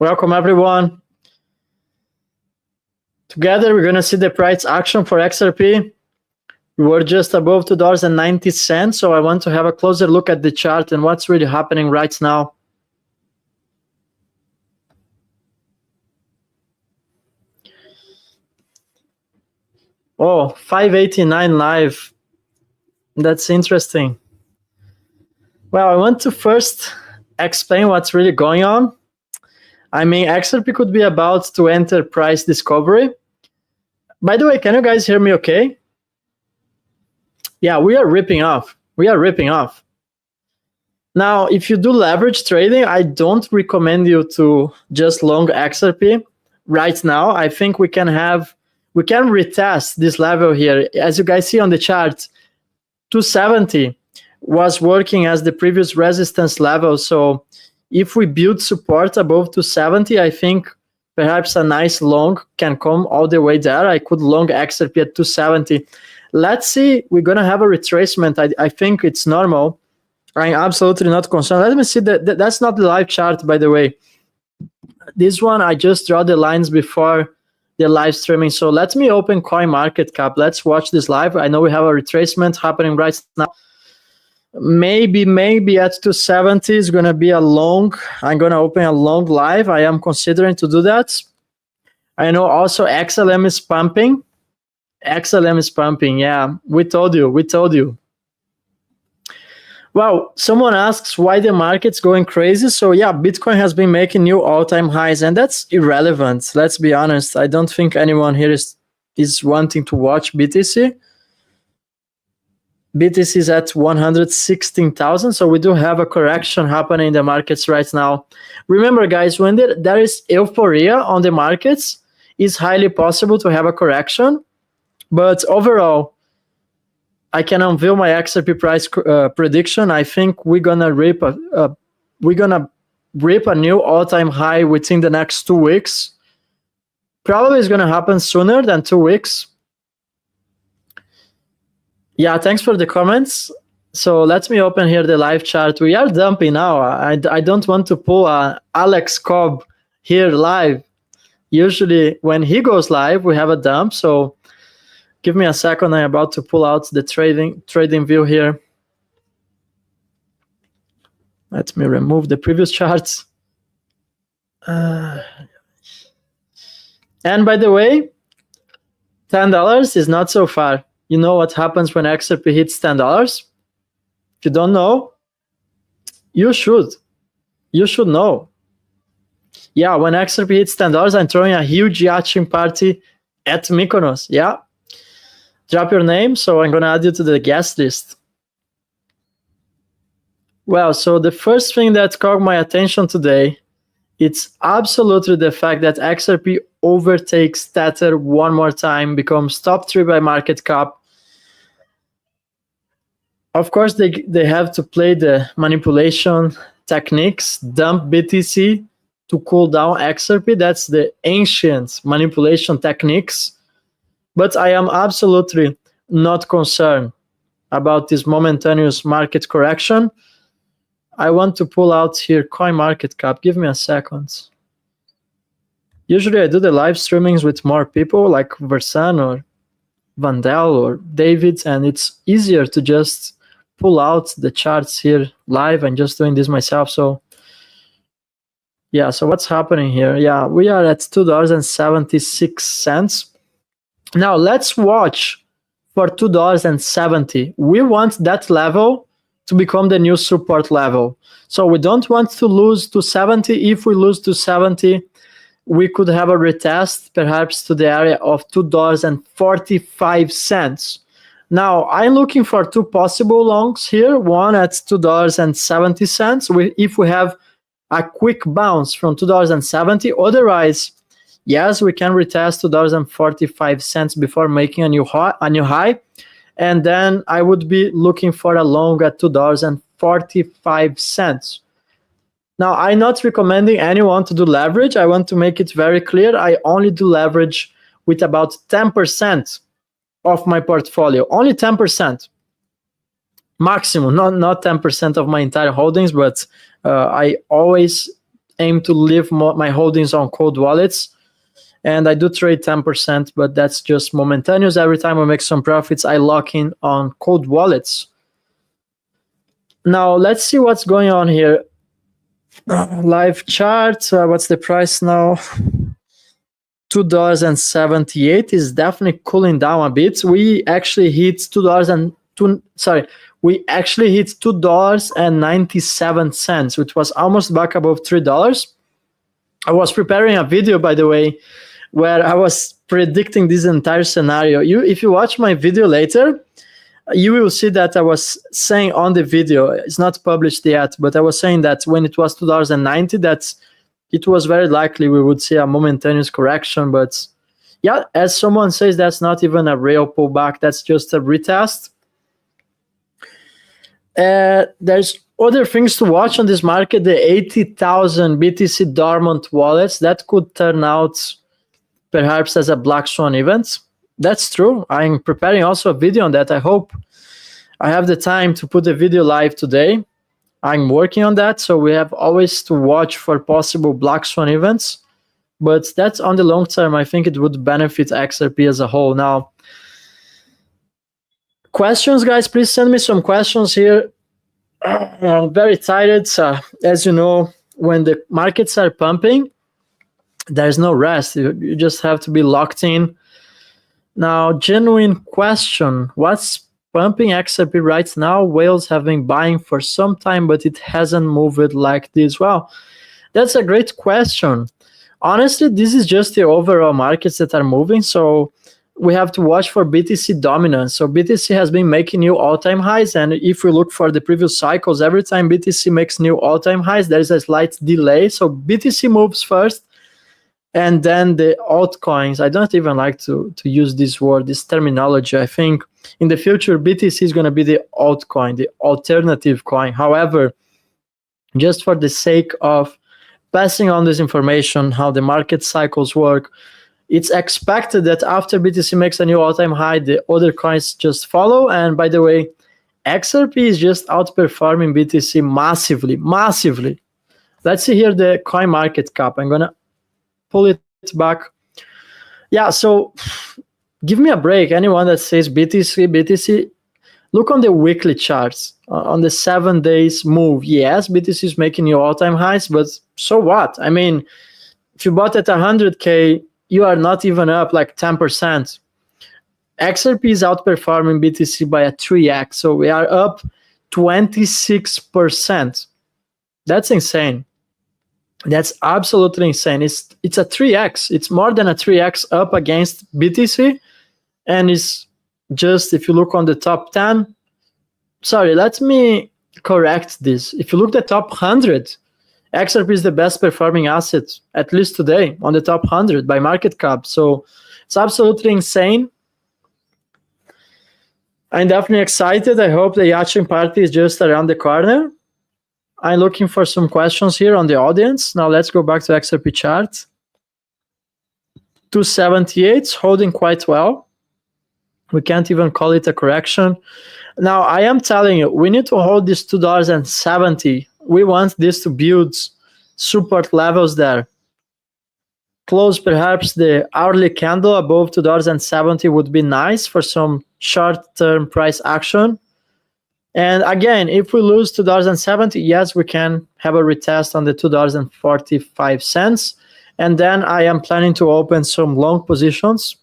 Welcome, everyone. Together, we're going to see the price action for XRP. We were just above $2.90, so I want to have a closer look at the chart and what's really happening right now. Oh, 589 live. That's interesting. Well, I want to first explain what's really going on. I mean, XRP could be about to enter price discovery. By the way, can you guys hear me okay? Yeah, we are ripping off. We are ripping off. Now, if you do leverage trading, I don't recommend you to just long XRP right now. I think we can retest this level here. As you guys see on the chart, 270 was working as the previous resistance level. So if we build support above 270, I think perhaps a nice long can come all the way there. I could long XRP at 270. Let's see, we're going to have a retracement. I think it's normal. I'm absolutely not concerned. Let me see, that's not the live chart, by the way. This one, I just draw the lines before the live streaming. So let me open CoinMarketCap. Let's watch this live. I know we have a retracement happening right now. Maybe at 270 is going to be a long. I'm going to open a long live. I am considering to do that. I know also XLM is pumping. XLM is pumping. Yeah, we told you. Well, someone asks why the market's going crazy. So yeah, Bitcoin has been making new all-time highs, and that's irrelevant. Let's be honest. I don't think anyone here is wanting to watch BTC. BTC is at 116,000, so we do have a correction happening in the markets right now. Remember, guys, when there is euphoria on the markets, it's highly possible to have a correction. But overall, I can unveil my XRP price prediction. I think we're gonna rip a new all-time high within the next 2 weeks. Probably it's gonna happen sooner than 2 weeks. Yeah, thanks for the comments. So let me open here the live chart. We are dumping now. I don't want to pull Alex Cobb here live. Usually when he goes live, we have a dump. So give me a second. I'm about to pull out the trading view here. Let me remove the previous charts. And by the way, $10 is not so far. You know what happens when XRP hits $10? If you don't know, you should. You should know. Yeah, when XRP hits $10, I'm throwing a huge yachting party at Mykonos. Yeah. Drop your name, so I'm going to add you to the guest list. Well, so the first thing that caught my attention today, it's absolutely the fact that XRP overtakes Tether one more time, becomes top 3 by market cap. Of course, they have to play the manipulation techniques, dump BTC to cool down XRP. That's the ancient manipulation techniques. But I am absolutely not concerned about this momentaneous market correction. I want to pull out here CoinMarketCap. Give me a second. Usually I do the live streamings with more people like Versan or Vandel or David, and it's easier to just pull out the charts here live and just doing this myself. So yeah, so what's happening here? Yeah, we are at $2.76. Now let's watch for $2.70. We want that level to become the new support level. So we don't want to lose to 70. If we lose to 70, we could have a retest perhaps to the area of $2.45. Now I'm looking for 2 possible longs here. One at $2.70. If we have a quick bounce from $2.70, otherwise, yes, we can retest $2.45 before making a new high. And then I would be looking for a long at $2.45. Now, I'm not recommending anyone to do leverage. I want to make it very clear. I only do leverage with about 10% of my portfolio. Only 10%. Maximum, not 10% of my entire holdings, but I always aim to leave my holdings on cold wallets. And I do trade 10%, but that's just momentaneous. Every time I make some profits, I lock in on cold wallets. Now, let's see what's going on here. Live chart, what's the price now? $2.78 is definitely cooling down a bit. We actually hit $2.97, which was almost back above $3. I was preparing a video, by the way, where I was predicting this entire scenario. If you watch my video later, you will see that I was saying on the video, it's not published yet, but I was saying that when it was $2.90, that it was very likely we would see a momentaneous correction. But yeah, as someone says, that's not even a real pullback, that's just a retest. There's other things to watch on this market, the 80,000 BTC dormant wallets, that could turn out perhaps as a black swan event. That's true. I'm preparing also a video on that. I hope I have the time to put the video live today. I'm working on that, so we have always to watch for possible black swan events. But that's on the long term. I think it would benefit XRP as a whole. Now, questions, guys, please send me some questions here. I'm very tired. As you know, when the markets are pumping, there's no rest. You just have to be locked in. Now, genuine question. What's pumping XRP right now? Whales have been buying for some time, but it hasn't moved like this. Well, that's a great question. Honestly, this is just the overall markets that are moving. So we have to watch for BTC dominance. So BTC has been making new all-time highs. And if we look for the previous cycles, every time BTC makes new all-time highs, there's a slight delay. So BTC moves first, and then the altcoins. I don't even like to use this word, this terminology. I think in the future, BTC is going to be the altcoin, the alternative coin. However, just for the sake of passing on this information, how the market cycles work, it's expected that after BTC makes a new all-time high, the other coins just follow. And by the way, XRP is just outperforming BTC massively, massively. Let's see here the coin market cap. I'm going to pull it back. Yeah, so give me a break. Anyone that says BTC, look on the weekly charts. On the 7 days move, yes, BTC is making new all-time highs, but so what? I mean, if you bought at 100K, you are not even up like 10%. XRP is outperforming BTC by a 3x, so we are up 26%. That's insane. That's absolutely insane. It's a 3x. It's more than a 3x up against BTC, and it's just, if you look on the top 10, sorry, let me correct this. If you look at the top 100, XRP is the best performing asset, at least today, on the top 100 by market cap. So it's absolutely insane. I'm definitely excited. I hope the yachting party is just around the corner. I'm looking for some questions here on the audience. Now let's go back to XRP chart. 278, holding quite well. We can't even call it a correction. Now, I am telling you, we need to hold this $2.70. We want this to build support levels there. Close perhaps the hourly candle above $2.70 would be nice for some short-term price action. And again, if we lose $2.70, yes, we can have a retest on the $2.45. And then I am planning to open some long positions.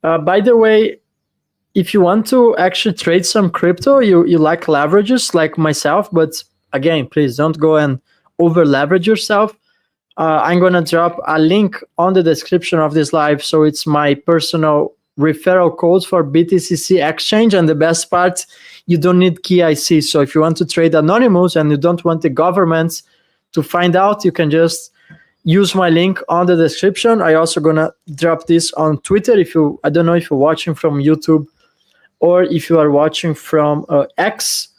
By the way, if you want to actually trade some crypto, you like leverages like myself, but again, please don't go and over leverage yourself. I'm going to drop a link on the description of this live. So it's my personal referral code for BTCC exchange. And the best part, you don't need KYC. So if you want to trade anonymous and you don't want the governments to find out, you can just use my link on the description. I also going to drop this on Twitter. I don't know if you're watching from YouTube or if you are watching from X,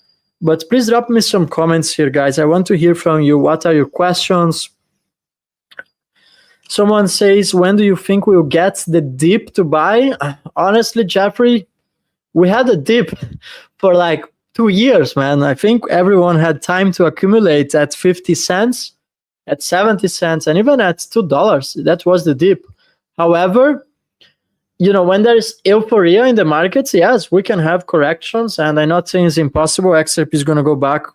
but please drop me some comments here, guys. I want to hear from you. What are your questions? Someone says, when do you think we'll get the dip to buy? Honestly, Jeffrey, we had a dip for like 2 years, man. I think everyone had time to accumulate at 50 cents. at 70 cents, and even at $2. That was the dip. However, when there is euphoria in the markets, yes, we can have corrections, and I'm not saying it's impossible. XRP is going to go back,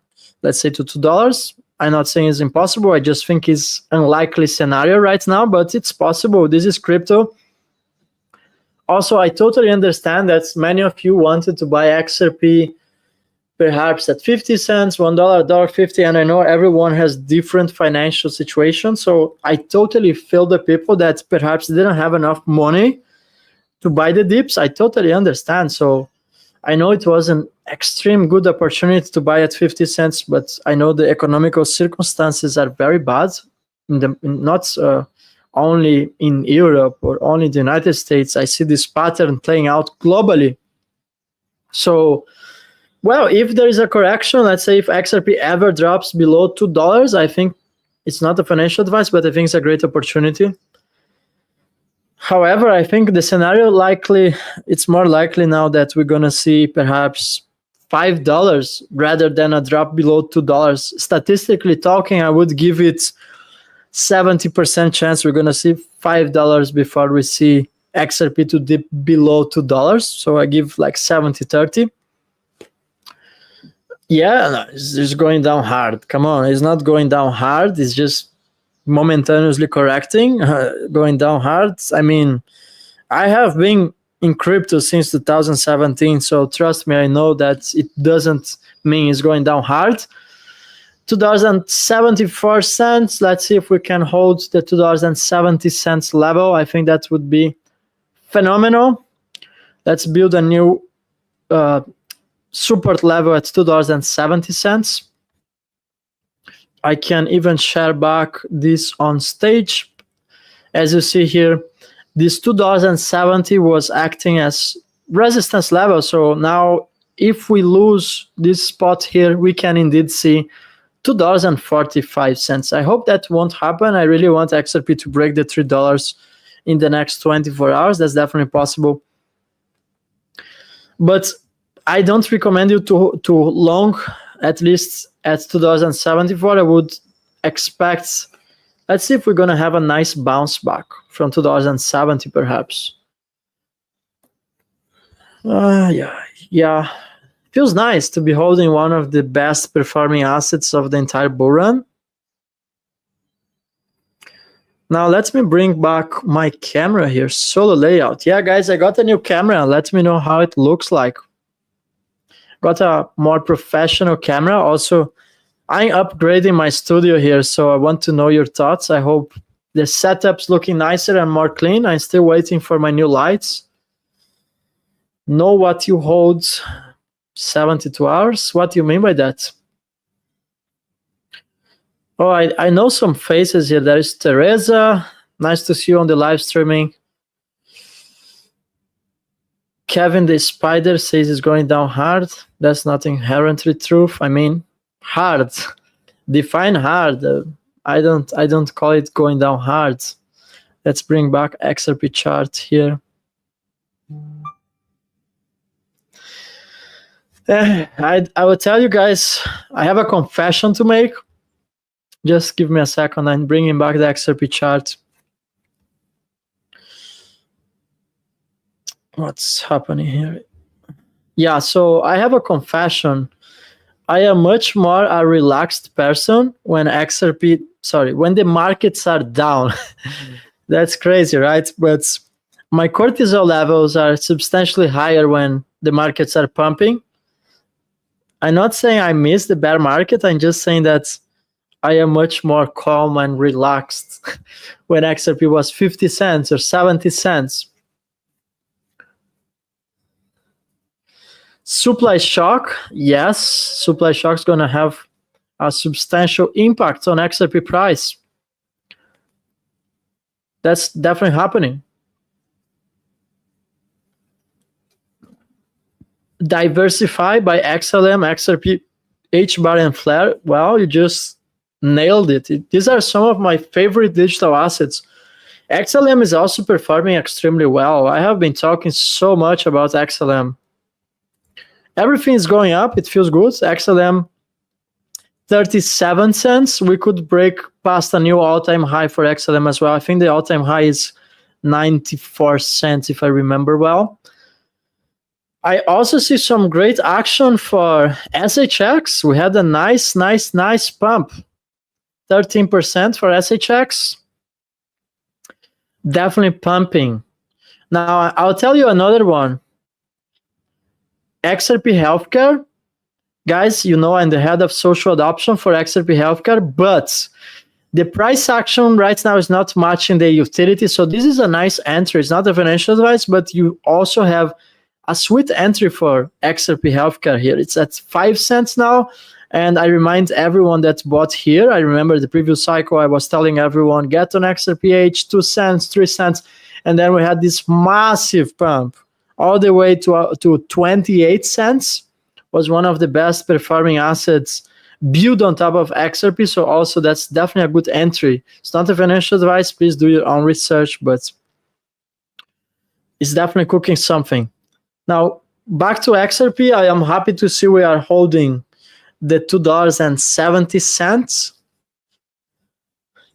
let's say, to $2. I'm not saying it's impossible. I just think it's unlikely scenario right now, but it's possible. This is crypto. Also, I totally understand that many of you wanted to buy XRP perhaps at 50 cents, $1, $1.50, and I know everyone has different financial situations, so I totally feel the people that perhaps didn't have enough money to buy the dips. I totally understand. So I know it was an extreme good opportunity to buy at 50 cents, but I know the economical circumstances are very bad, not only in Europe or only the United States. I see this pattern playing out globally. So, well, if there is a correction, let's say if XRP ever drops below $2, I think it's not a financial advice, but I think it's a great opportunity. However, I think the scenario it's more likely now that we're going to see perhaps $5 rather than a drop below $2. Statistically talking, I would give it 70% chance we're going to see $5 before we see XRP to dip below $2. So I give like 70-30. Yeah, no, it's just going down hard. Come on, it's not going down hard. It's just momentaneously correcting, going down hard. I mean, I have been in crypto since 2017, so trust me, I know that it doesn't mean it's going down hard. $2.74. Let's see if we can hold the $2.70 level. I think that would be phenomenal. Let's build a new support level at $2.70. I can even share back this on stage. As you see here, this $2.70 was acting as resistance level. So now if we lose this spot here, we can indeed see $2.45. I hope that won't happen. I really want XRP to break the $3 in the next 24 hours. That's definitely possible. But I don't recommend you to long, at least at $2.74. I would expect, let's see if we're going to have a nice bounce back from $2.70 perhaps. Yeah. Feels nice to be holding one of the best performing assets of the entire bull run. Now let me bring back my camera here, solo layout. Yeah, guys, I got a new camera. Let me know how it looks like. Got a more professional camera. Also, I'm upgrading my studio here, so I want to know your thoughts. I hope the setup's looking nicer and more clean. I'm still waiting for my new lights. Know what you hold 72 hours? What do you mean by that? Oh, I know some faces here. There is Teresa. Nice to see you on the live streaming. Kevin the Spider says it's going down hard. That's not inherently true. I mean, hard. Define hard. I don't call it going down hard. Let's bring back XRP chart here. I will tell you guys, I have a confession to make. Just give me a second. I'm bringing back the XRP chart. What's happening here? Yeah, so I have a confession. I am much more a relaxed person when when the markets are down. That's crazy, right? But my cortisol levels are substantially higher when the markets are pumping. I'm not saying I miss the bear market. I'm just saying that I am much more calm and relaxed when XRP was 50 cents or 70 cents. Supply shock, yes, supply shock is going to have a substantial impact on XRP price. That's definitely happening. Diversify by XLM, XRP, HBAR, and Flare. Well, you just nailed it. These are some of my favorite digital assets. XLM is also performing extremely well. I have been talking so much about XLM. Everything is going up. It feels good. XLM 37 cents, we could break past a new all-time high for XLM as well. I think the all-time high is 94 cents, if I remember well. I also see some great action for SHX. We had a nice pump. 13% for SHX. Definitely pumping. Now, I'll tell you another one. XRP Healthcare. Guys, you know I'm the head of social adoption for XRP Healthcare, but the price action right now is not matching the utility. So this is a nice entry. It's not a financial advice, but you also have a sweet entry for XRP Healthcare here. It's at 5 cents now. And I remind everyone that bought here. I remember the previous cycle, I was telling everyone, get on XRPH, 2 cents, 3 cents. And then we had this massive pump all the way to 28 cents. Was one of the best performing assets built on top of XRP. So also that's definitely a good entry. It's not a financial advice. Please do your own research, but it's definitely cooking something. Now, back to XRP, I am happy to see we are holding the $2.70.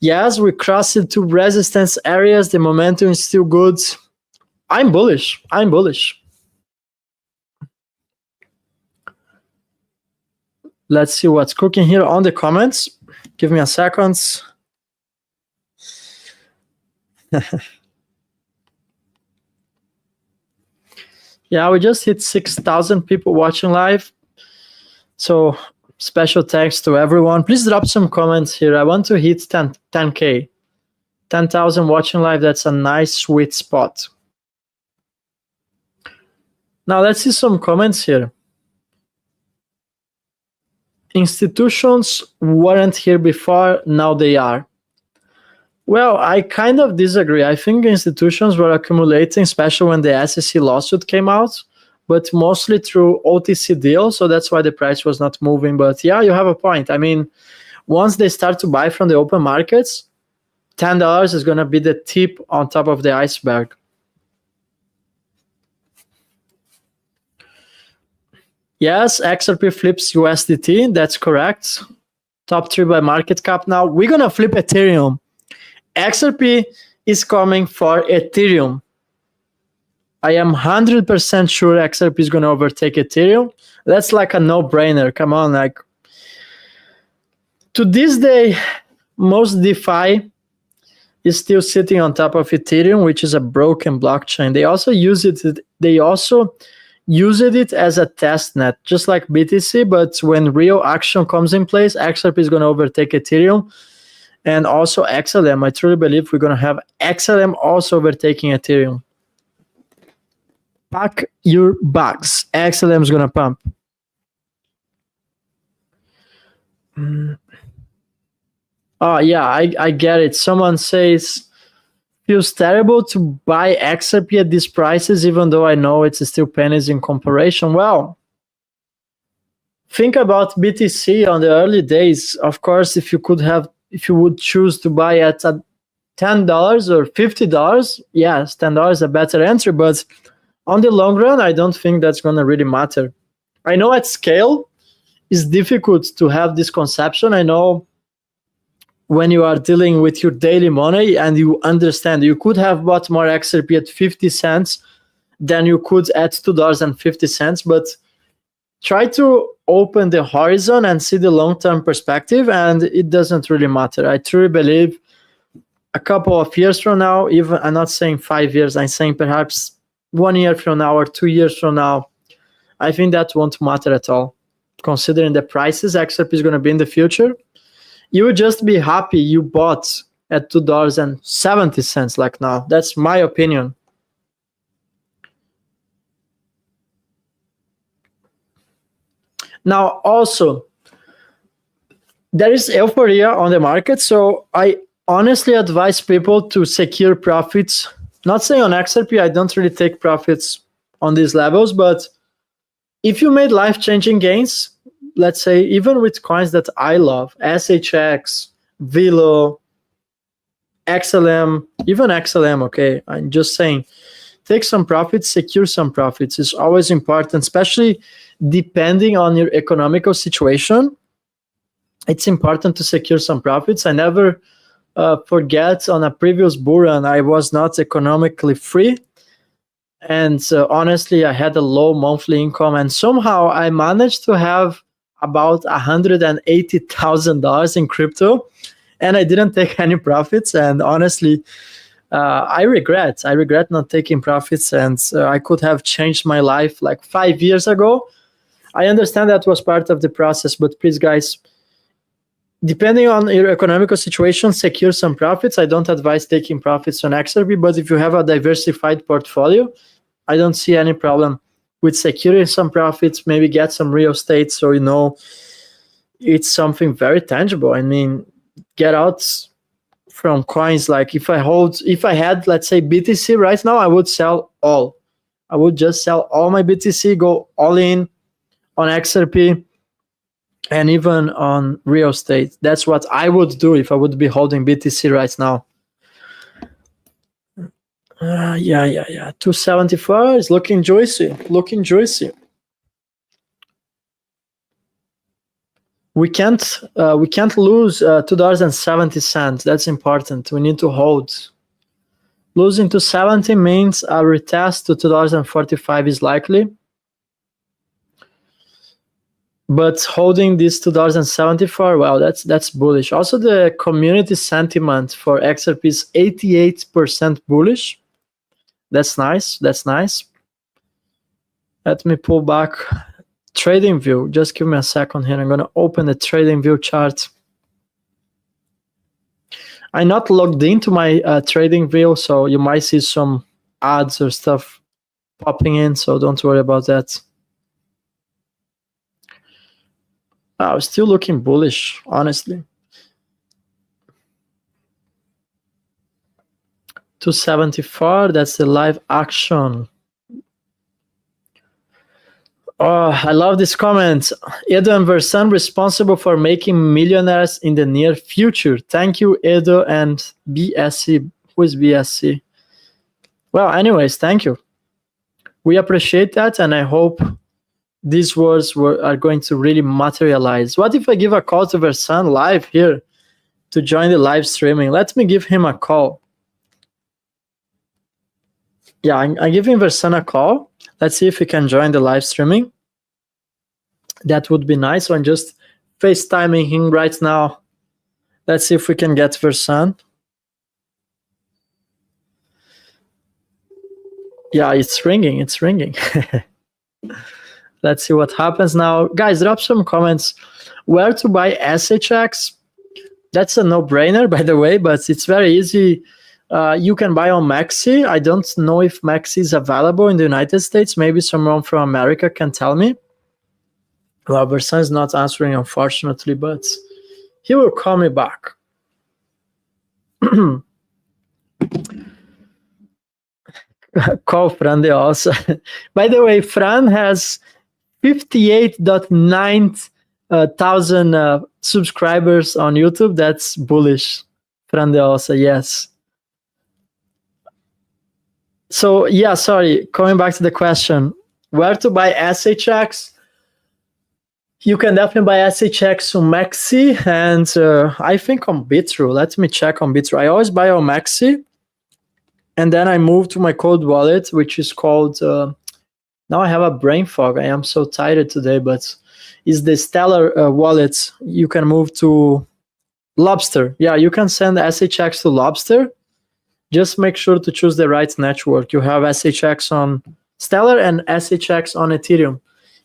Yes, we crossed two resistance areas. The momentum is still good. I'm bullish. Let's see what's cooking here on the comments. Give me a second. Yeah, we just hit 6,000 people watching live. So special thanks to everyone. Please drop some comments here. I want to hit 10K. 10,000 watching live. That's a nice sweet spot. Now let's see some comments here. Institutions weren't here before, now they are. Well, I kind of disagree. I think institutions were accumulating, especially when the SEC lawsuit came out, but mostly through OTC deals, so that's why the price was not moving. But yeah, you have a point. I mean, once they start to buy from the open markets, $10 is going to be the tip on top of the iceberg. Yes, XRP flips USDT. That's correct. Top 3 by market cap. Now we're going to flip Ethereum. XRP is coming for Ethereum. I am 100% sure XRP is going to overtake Ethereum. That's like a no-brainer. Come on, like to this day, most DeFi is still sitting on top of Ethereum, which is a broken blockchain. They also use it. They also used it as a test net, just like BTC, but when real action comes in place, XRP is going to overtake Ethereum and also XLM. I truly believe we're going to have XLM also overtaking Ethereum. Pack your bags. XLM is going to pump. Oh, yeah, I get it. Someone says, feels terrible to buy XRP at these prices, even though I know it's still pennies in comparison. Well, think about BTC on the early days. Of course, if you would choose to buy at $10 or $50, yes, $10 is a better entry, but on the long run, I don't think that's going to really matter. I know at scale, it's difficult to have this conception. I know when you are dealing with your daily money and you understand you could have bought more XRP at 50 cents than you could at $2.50, but try to open the horizon and see the long-term perspective, and it doesn't really matter. I truly believe a couple of years from now, even I'm not saying 5 years, I'm saying perhaps 1 year from now or 2 years from now, I think that won't matter at all. Considering the prices XRP is going to be in the future, you would just be happy you bought at $2.70 like now. That's my opinion. Now, also, there is euphoria on the market, so I honestly advise people to secure profits. Not saying on XRP, I don't really take profits on these levels, but if you made life-changing gains, let's say even with coins that I love, SHX, Velo, XLM, even XLM, okay, I'm just saying, take some profits, secure some profits. It's always important, especially depending on your economical situation. it's important to secure some profits. I never forget on a previous bull run, I was not economically free. And honestly, I had a low monthly income, and somehow I managed to have about $180,000 in crypto, and I didn't take any profits. And honestly, I regret not taking profits, and I could have changed my life like 5 years ago. I understand that was part of the process, but please, guys, depending on your economical situation, secure some profits. I don't advise taking profits on XRP, but if you have a diversified portfolio, I don't see any problem with securing some profits, maybe get some real estate, so you know it's something very tangible. I mean, get out from coins. Like if I had, let's say, BTC right now, I would sell all. I would just sell all my BTC, go all in on XRP, and even on real estate. That's what I would do if I would be holding BTC right now. Yeah. 274 is looking juicy. We can't lose $2.70. That's important. We need to hold. Losing to 70 means a retest to $2.45 is likely. But holding this $2.74, well, that's bullish. Also, the community sentiment for XRP is 88% bullish. That's nice. Let me pull back trading view. Just give me a second here. I'm going to open the trading view chart. I'm not logged into my trading view, so you might see some ads or stuff popping in, so don't worry about that. Wow, still looking bullish, honestly. 274, that's the live action. Oh, I love this comment. Edo and Versan responsible for making millionaires in the near future. Thank you, Edo and BSC. Who is BSC? Well, anyways, thank you. We appreciate that, and I hope these words are going to really materialize. What if I give a call to Versan live here to join the live streaming? Let me give him a call. Yeah, I'm giving Versan a call. Let's see if he can join the live streaming. That would be nice. So I'm just FaceTiming him right now. Let's see if we can get Versan. Yeah, it's ringing. Let's see what happens now. Guys, drop some comments. Where to buy SHX? That's a no-brainer, by the way, but it's very easy. You can buy on Maxi. I don't know if Maxi is available in the United States. Maybe someone from America can tell me. Well, Versan is not answering, unfortunately, but he will call me back. Call Fran de also. By the way, Fran has 58.9 thousand subscribers on YouTube. That's bullish. Fran de also, yes. So yeah, sorry, coming back to the question, where to buy SHX? You can definitely buy SHX on Maxi, and I think on Bitru. Let me check on Bitru. I always buy on Maxi, and then I move to my cold wallet, which is called, now I have a brain fog. I am so tired today, but it's the Stellar wallet. You can move to Lobster. Yeah, you can send SHX to Lobster. Just make sure to choose the right network. You have SHX on Stellar and SHX on Ethereum.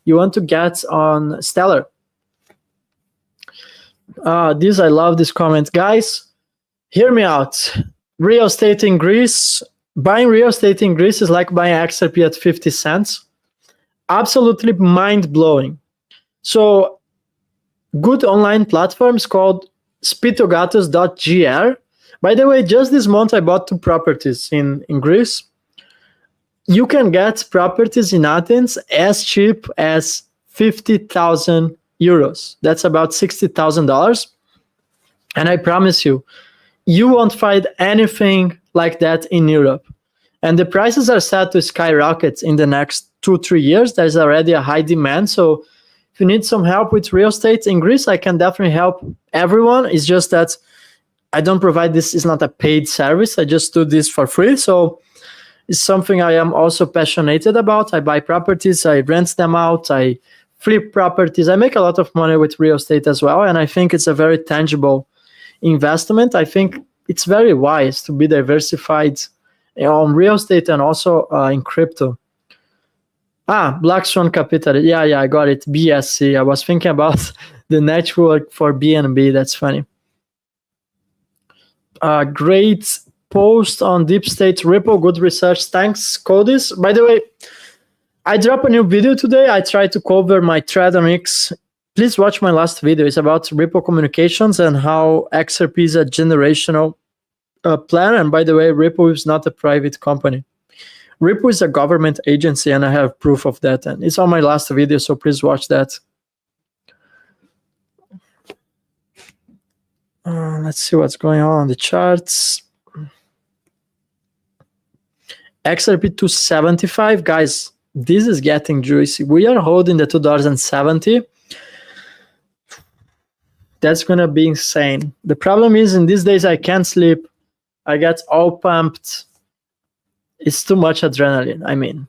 You want to get on Stellar. I love this comment. Guys, hear me out. Real estate in Greece. Buying real estate in Greece is like buying XRP at 50 cents. Absolutely mind-blowing. So, good online platforms called spitogatos.gr. By the way, just this month I bought 2 properties in Greece. You can get properties in Athens as cheap as 50,000 euros. That's about $60,000. And I promise you, you won't find anything like that in Europe. And the prices are set to skyrocket in the next 2-3 years. There's already a high demand. So If you need some help with real estate in Greece, I can definitely help everyone. It's just that I don't provide this. It's not a paid service. I just do this for free. So it's something I am also passionate about. I buy properties, I rent them out, I flip properties. I make a lot of money with real estate as well. And I think it's a very tangible investment. I think it's very wise to be diversified on real estate and also in crypto. Black Swan Capital. Yeah, I got it. BSC. I was thinking about the network for BNB. That's funny. Great post on Deep State Ripple. Good research. Thanks, Codis. By the way, I dropped a new video today. I tried to cover my thread on X. Please watch my last video. It's about Ripple communications and how XRP is a generational plan. And by the way, Ripple is not a private company. Ripple is a government agency, and I have proof of that. And it's on my last video, so please watch that. Let's see what's going on the charts. XRP 275, guys, this is getting juicy. We are holding the $2.70. That's going to be insane. The problem is in these days I can't sleep. I get all pumped. It's too much adrenaline. I mean,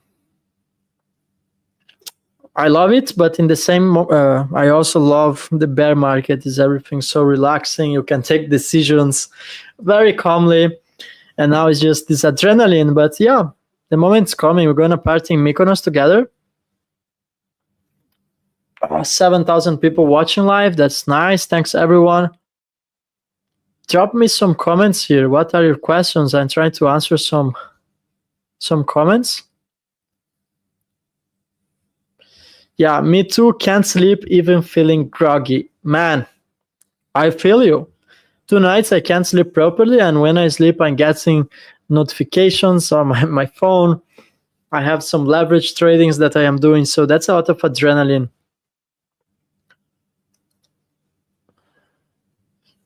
I love it, but in the same, I also love the bear market. Is everything so relaxing? You can take decisions very calmly, and now it's just this adrenaline. But yeah, the moment's coming. We're gonna party in Mykonos together. 7,000 people watching live. That's nice. Thanks everyone. Drop me some comments here. What are your questions? I'm trying to answer some comments. Yeah, me too. Can't sleep, even feeling groggy. Man, I feel you. 2 nights I can't sleep properly, and when I sleep, I'm getting notifications on my phone. I have some leverage tradings that I am doing, so that's a lot of adrenaline.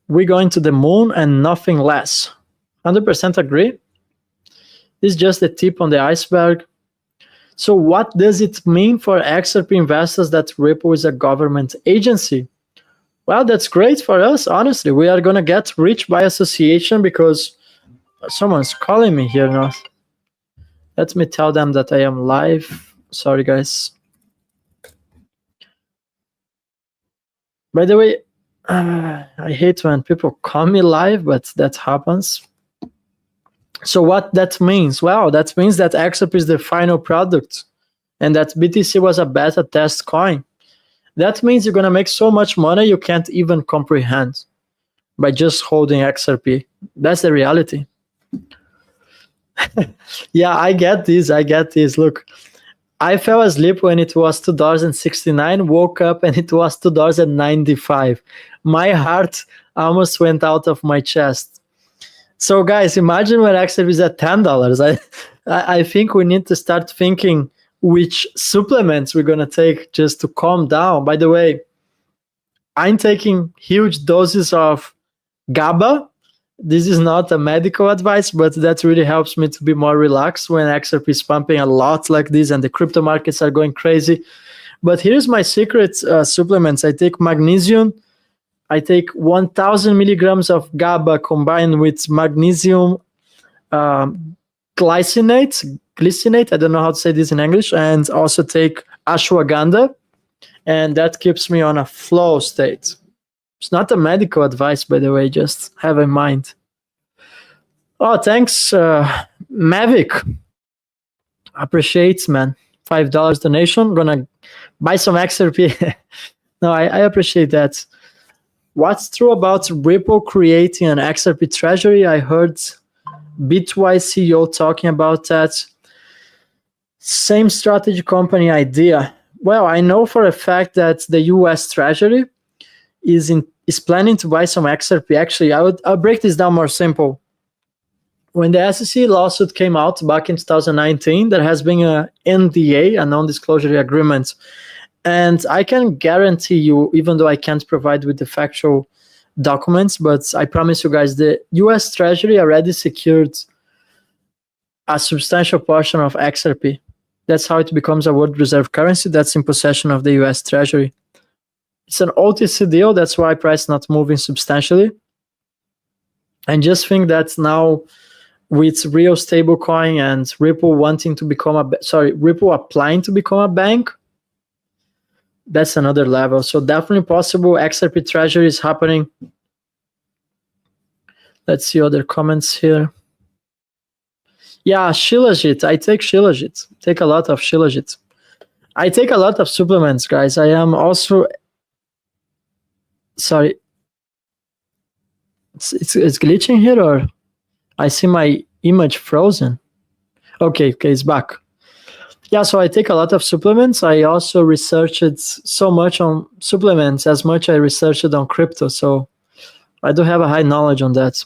We're going to the moon and nothing less. 100% agree. This is just the tip on the iceberg. So what does it mean for XRP investors that Ripple is a government agency? Well, that's great for us, honestly. We are going to get rich by association because someone's calling me here now. Let me tell them that I am live. Sorry, guys. By the way, I hate when people call me live, but that happens. So what that means? Well, that means that XRP is the final product and that BTC was a beta test coin. That means you're going to make so much money you can't even comprehend by just holding XRP. That's the reality. Yeah, I get this. Look, I fell asleep when it was $2.69, woke up and it was $2.95. My heart almost went out of my chest. So guys, imagine when XRP is at $10. I think we need to start thinking which supplements we're going to take just to calm down. By the way, I'm taking huge doses of GABA. This is not a medical advice, but that really helps me to be more relaxed when XRP is pumping a lot like this and the crypto markets are going crazy. But here's my secret supplements. I take magnesium. I take 1,000 milligrams of GABA combined with magnesium glycinate. I don't know how to say this in English. And also take ashwagandha. And that keeps me on a flow state. It's not a medical advice, by the way. Just have in mind. Oh, thanks, Mavic. Appreciate, man. $5 donation. Gonna buy some XRP. No, I appreciate that. What's true about Ripple creating an XRP treasury? I heard Bitwise CEO talking about that. Same strategy company idea. Well, I know for a fact that the US Treasury is planning to buy some XRP. Actually, I'll break this down more simple. When the SEC lawsuit came out back in 2019, there has been a NDA, a non-disclosure agreement. And I can guarantee you, even though I can't provide with the factual documents, but I promise you guys, the US Treasury already secured a substantial portion of XRP. That's how it becomes a world reserve currency that's in possession of the US Treasury. It's an OTC deal. That's why price not moving substantially. And just think that now with real stablecoin and Ripple wanting to become Ripple applying to become a bank, that's another level. So definitely possible. XRP Treasury is happening. Let's see other comments here. Yeah, Shilajit. I take Shilajit. Take a lot of Shilajit. I take a lot of supplements, guys. I am also... Sorry. It's glitching here, or I see my image frozen. Okay, it's back. Yeah, so I take a lot of supplements. I also researched so much on supplements as much I researched on crypto. So I do have a high knowledge on that.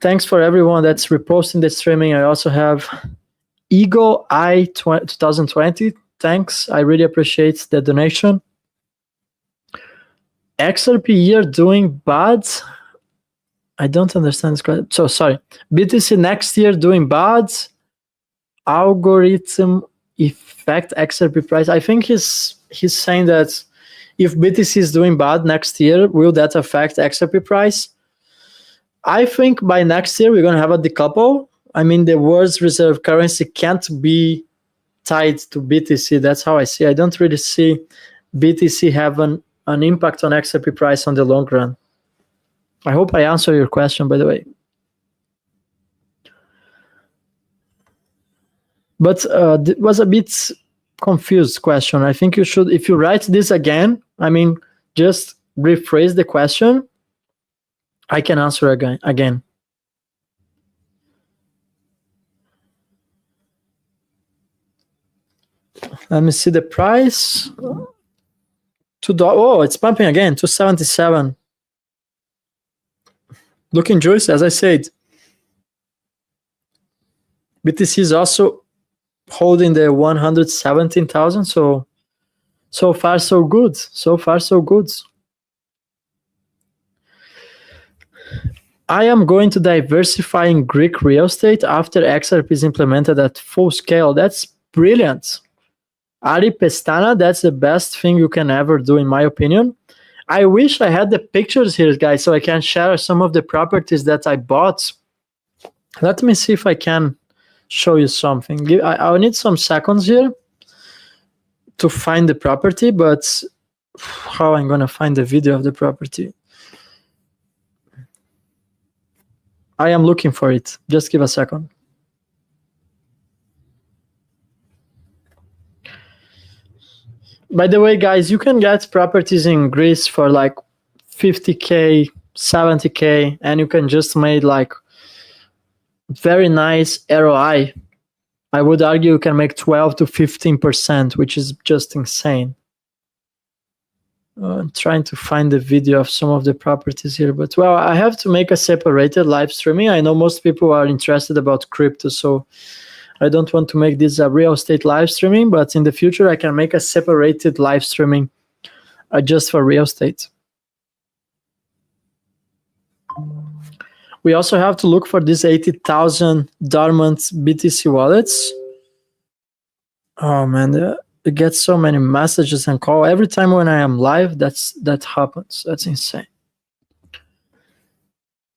Thanks for everyone that's reposting the streaming. I also have Eagle Eye 2020. Thanks. I really appreciate the donation. XRP year doing bad. I don't understand this. So sorry. BTC next year doing bad. Algorithm effect XRP price. I think he's saying that if BTC is doing bad next year, will that affect XRP price? I think by next year we're going to have a decouple. I mean, the world's reserve currency can't be tied to BTC. That's how I see. I don't really see BTC have an impact on XRP price on the long run. I hope I answered your question, by the way. But it was a bit confused question. I think you should, if you write this again, I mean, just rephrase the question. I can answer again. Let me see the price. Oh, it's pumping again, 277. Looking juicy, as I said. BTC is also holding the 117,000. So far so good. So far so good. I am going to diversify in Greek real estate after XRP is implemented at full scale. That's brilliant. Ari Pestana, that's the best thing you can ever do, in my opinion. I wish I had the pictures here, guys, so I can share some of the properties that I bought. Let me see if I can show you something. I'll need some seconds here to find the property, but how I'm going to find the video of the property? I am looking for it. Just give a second. By the way, guys, you can get properties in Greece for like 50K, 70K, and you can just make like very nice ROI. I would argue you can make 12 to 15%, which is just insane. I'm trying to find the video of some of the properties here, but well, I have to make a separated live streaming. I know most people are interested about crypto, so I don't want to make this a real estate live streaming, but in the future I can make a separated live streaming just for real estate. We also have to look for these 80,000 dormant BTC wallets. Oh man, I get so many messages and calls every time when I am live. That happens. That's insane.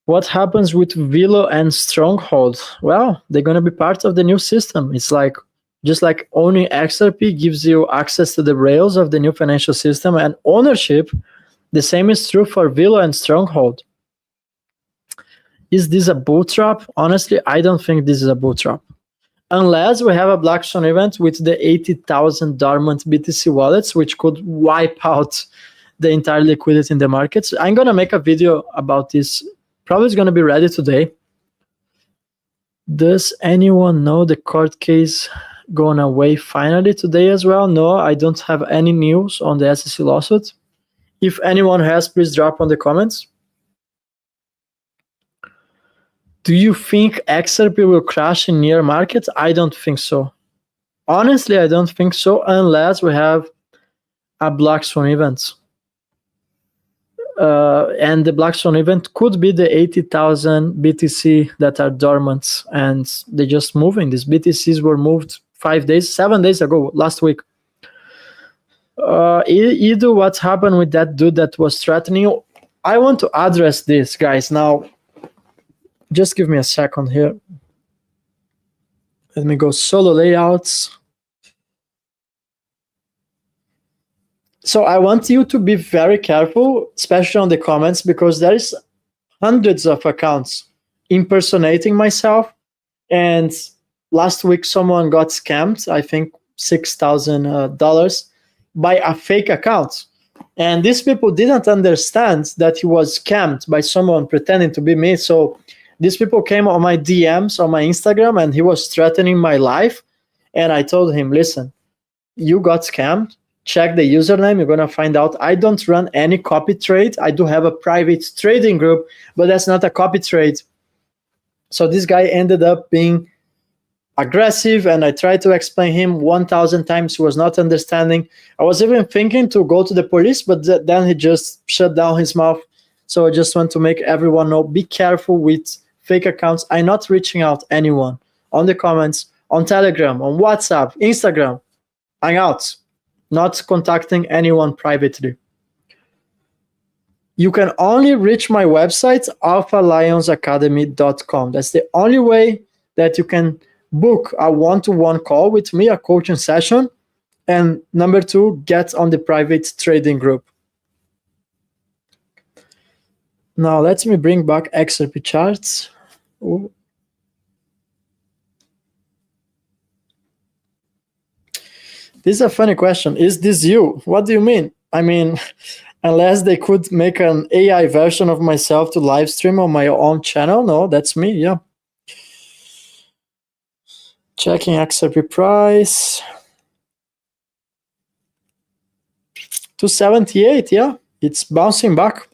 What happens with Velo and Stronghold? Well, they're going to be part of the new system. It's like, just like owning XRP gives you access to the rails of the new financial system and ownership, the same is true for Velo and Stronghold. Is this a bull trap? Honestly, I don't think this is a bull trap. Unless we have a black swan event with the 80,000 dormant BTC wallets, which could wipe out the entire liquidity in the markets. I'm going to make a video about this. Probably it's going to be ready today. Does anyone know the court case going away finally today as well? No, I don't have any news on the SEC lawsuit. If anyone has, please drop on the comments. Do you think XRP will crash in near markets? I don't think so. Honestly, I don't think so unless we have a black swan event. And the black swan event could be the 80,000 BTC that are dormant and they're just moving. These BTCs were moved 7 days ago, last week. Edu, what happened with that dude that was threatening you? I want to address this, guys. Now, just give me a second here. Let me go solo layouts. So I want you to be very careful, especially on the comments, because there is hundreds of accounts impersonating myself. And last week, someone got scammed, I think $6,000 by a fake account. And these people didn't understand that he was scammed by someone pretending to be me. So these people came on my DMs on my Instagram and he was threatening my life. And I told him, listen, you got scammed. Check the username. You're going to find out I don't run any copy trade. I do have a private trading group, but that's not a copy trade. So this guy ended up being aggressive, and I tried to explain him 1,000 times. He was not understanding. I was even thinking to go to the police, but then he just shut down his mouth. So I just want to make everyone know, be careful with fake accounts. I'm not reaching out anyone on the comments, on Telegram, on WhatsApp, Instagram. I'm out. Not contacting anyone privately. You can only reach my website, alphalionsacademy.com. That's the only way that you can book a one-to-one call with me, a coaching session. And number two, get on the private trading group. Now, let me bring back XRP charts. Ooh. This is a funny question. Is this you? What do you mean? I mean, unless they could make an AI version of myself to live stream on my own channel. No, that's me, yeah. Checking XRP price. 278, yeah. It's bouncing back.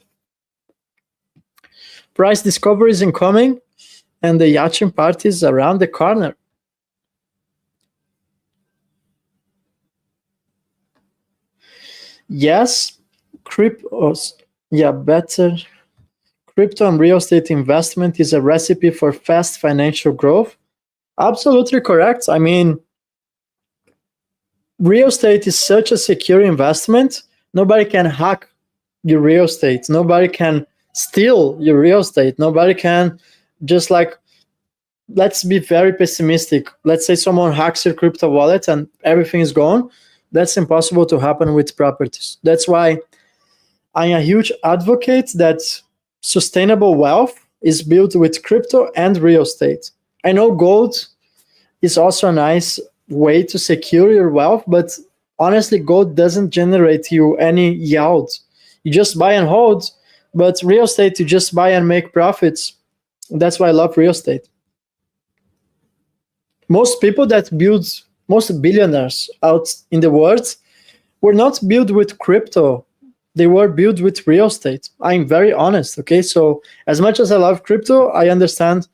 Price discovery is incoming, and the yachting party is around the corner. Yes, crypto, yeah, better. Crypto and real estate investment is a recipe for fast financial growth. Absolutely correct. I mean, real estate is such a secure investment. Nobody can hack your real estate. Nobody can steal your real estate. Nobody can just like, let's be very pessimistic. Let's say someone hacks your crypto wallet and everything is gone. That's impossible to happen with properties. That's why I'm a huge advocate that sustainable wealth is built with crypto and real estate. I know gold is also a nice way to secure your wealth, but honestly, gold doesn't generate you any yield. You just buy and hold, but real estate, you just buy and make profits. That's why I love real estate. Most people that build, most billionaires out in the world were not built with crypto. They were built with real estate. I'm very honest, okay? So as much as I love crypto, I understand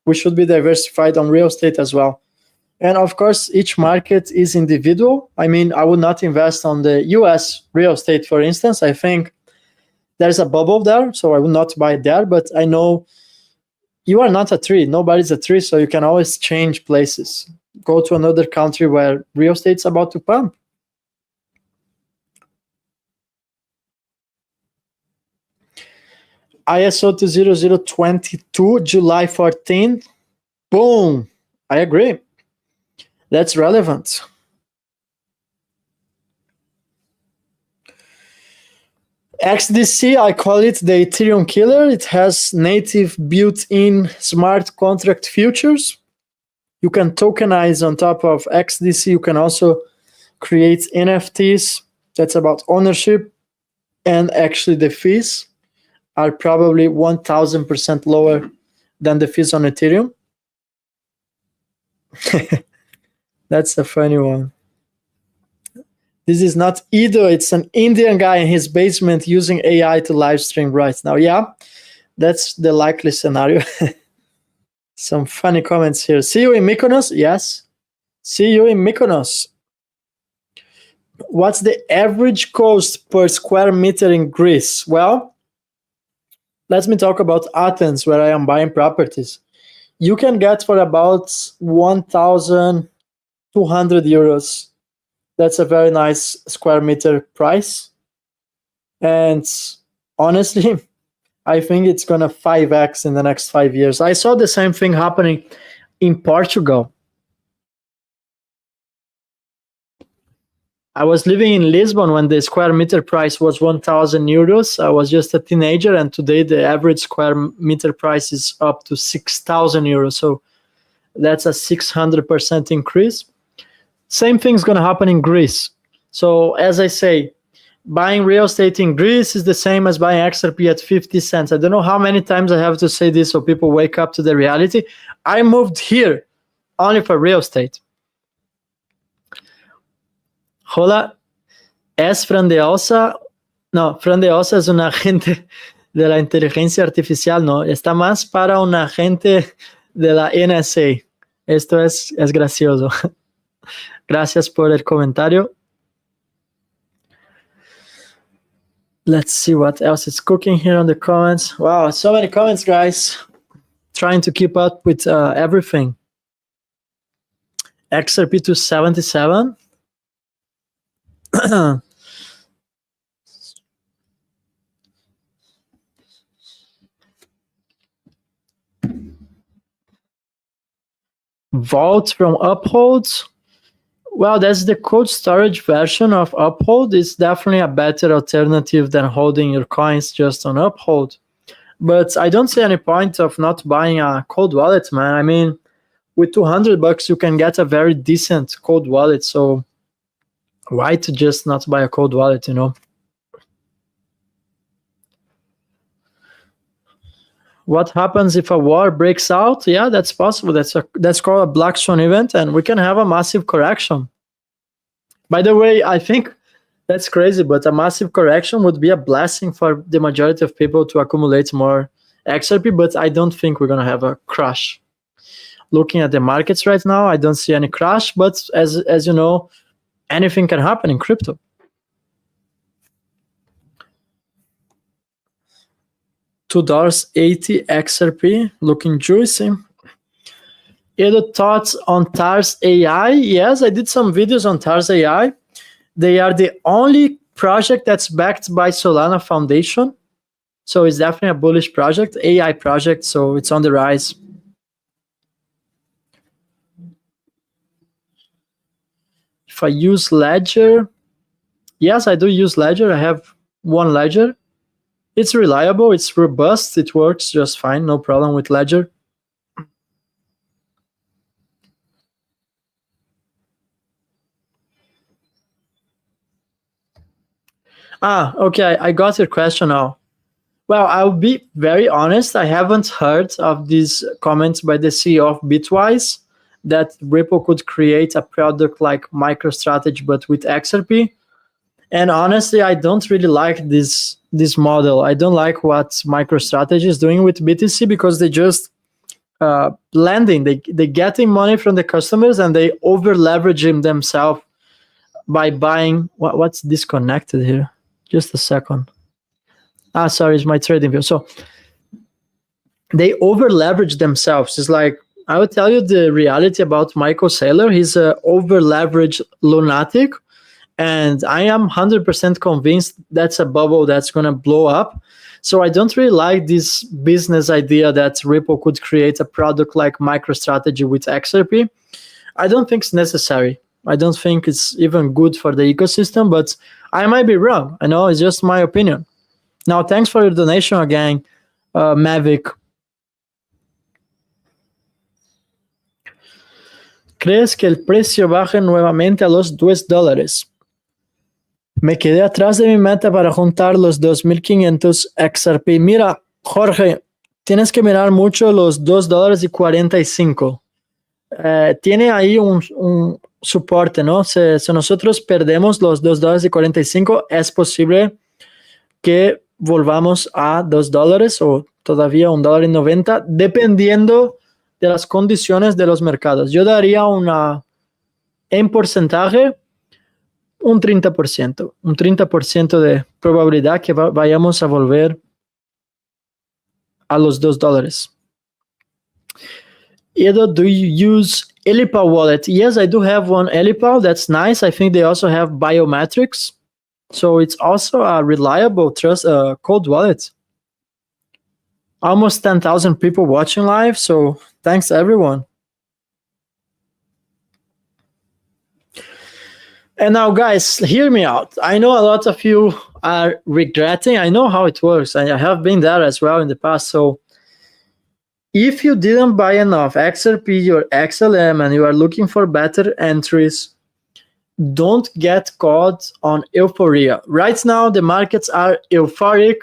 we should be diversified on real estate as well. And of course, each market is individual. I mean, I would not invest on the US real estate, for instance. I think there's a bubble there, so I would not buy there, but I know you are not a tree. Nobody's a tree, so you can always change places. Go to another country where real estate's about to pump. ISO 20022, July 14. Boom. I agree. That's relevant. XDC, I call it the Ethereum killer. It has native built-in smart contract futures. You can tokenize on top of XDC. You can also create NFTs. That's about ownership. And actually the fees are probably 1,000% lower than the fees on Ethereum. That's a funny one. This is not Edo, it's an Indian guy in his basement using AI to live stream right now. Yeah, that's the likely scenario. Some funny comments here. See you in Mykonos? Yes. See you in Mykonos. What's the average cost per square meter in Greece? Well, let me talk about Athens, where I am buying properties. You can get for about 1,200 euros That's a very nice square meter price. And honestly, I think it's going to 5x in the next 5 years. I saw the same thing happening in Portugal. I was living in Lisbon when the square meter price was 1,000 euros. I was just a teenager, and today the average square meter price is up to 6,000 euros. So that's a 600% increase. Same thing's going to happen in Greece. So as I say, buying real estate in Greece is the same as buying XRP at 50 cents. I don't know how many times I have to say this so people wake up to the reality. I moved here only for real estate. Hola, ¿es Fran de Osa? No, Fran de Osa es un agente de la inteligencia artificial, no, está más para un agente de la NSA. Esto es gracioso. Gracias por el comentario. Let's see what else is cooking here on the comments. Wow, so many comments, guys. Trying to keep up with everything. XRP to 77. Vault from Uphold. Well, that's the cold storage version of Uphold. It's definitely a better alternative than holding your coins just on Uphold. But I don't see any point of not buying a cold wallet, man. I mean, with $200, you can get a very decent cold wallet. So why to just not buy a cold wallet, you know? What happens if a war breaks out? Yeah, that's possible. That's called a black swan event, and we can have a massive correction. By the way, I think that's crazy, but a massive correction would be a blessing for the majority of people to accumulate more XRP, but I don't think we're going to have a crash. Looking at the markets right now, I don't see any crash, but as you know, anything can happen in crypto. $2.80 XRP, looking juicy. Any thoughts on TARS AI? Yes, I did some videos on TARS AI. They are the only project that's backed by Solana Foundation. So it's definitely a bullish project, AI project, so it's on the rise. If I use Ledger, yes, I do use Ledger. I have one Ledger. It's reliable, it's robust, it works just fine, no problem with Ledger. Okay, I got your question now. Well, I'll be very honest, I haven't heard of these comments by the CEO of Bitwise that Ripple could create a product like MicroStrategy but with XRP. And honestly, I don't really like this model. I don't like what MicroStrategy is doing with BTC because they just lending. They getting money from the customers and they over leveraging themselves by buying. What's disconnected here? Just a second. Sorry, it's my trading view. So they over leverage themselves. It's like, I will tell you the reality about Michael Saylor. He's a over leveraged lunatic. And I am 100% convinced that's a bubble that's going to blow up. So I don't really like this business idea that Ripple could create a product like MicroStrategy with XRP. I don't think it's necessary. I don't think it's even good for the ecosystem, but I might be wrong. I know, it's just my opinion. Now, thanks for your donation again, Mavic. ¿Crees que el precio baje nuevamente a los $2? Me quedé atrás de mi meta para juntar los 2.500 XRP. Mira, Jorge, tienes que mirar mucho los $2.45. Tiene ahí un soporte, ¿no? Si nosotros perdemos los $2.45, es posible que volvamos a $2 o todavía $1.90, dependiendo de las condiciones de los mercados. Yo daría en porcentaje, un 30% de probabilidad que vayamos a volver a los $2. Edo, do you use Elipal wallet. Yes, I do have one Elipal. That's nice. I think they also have biometrics. So it's also a reliable trust cold wallet. Almost 10,000 people watching live. So thanks everyone. And now guys, hear me out. I know a lot of you are regretting. I know how it works. I have been there as well in the past. So if you didn't buy enough XRP or XLM and you are looking for better entries, don't get caught on euphoria. Right now, the markets are euphoric.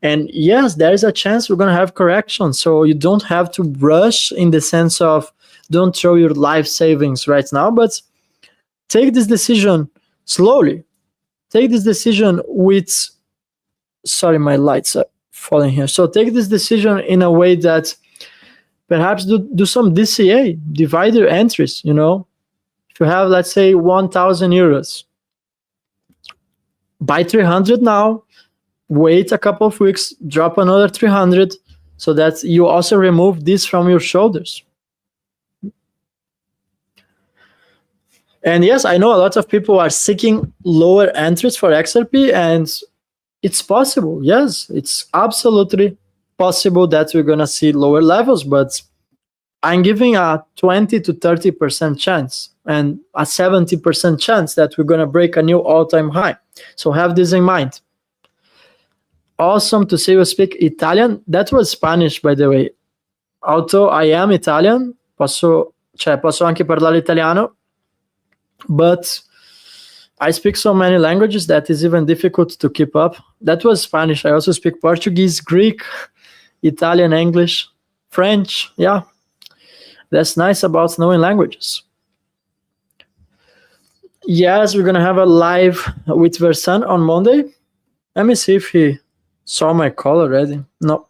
And yes, there is a chance we're going to have correction. So you don't have to rush in the sense of don't throw your life savings right now, but take this decision slowly. Take this decision with, sorry, my lights are falling here. So take this decision in a way that perhaps do some DCA, divide your entries, you know. If you have, let's say, 1,000 euros, buy 300 now, wait a couple of weeks, drop another 300, so that you also remove this from your shoulders. And yes, I know a lot of people are seeking lower entries for XRP, and it's possible. Yes, it's absolutely possible that we're going to see lower levels, but I'm giving a 20 to 30% chance and a 70% chance that we're going to break a new all-time high. So have this in mind. Awesome to see you speak Italian. That was Spanish, by the way. Although I am Italian, posso anche parlare italiano, but I speak so many languages that is even difficult to keep up. That was Spanish. I also speak Portuguese, Greek, Italian, English, French. Yeah, that's nice about knowing languages. Yes, we're going to have a live with Versan on Monday. Let me see if he saw my call already. No.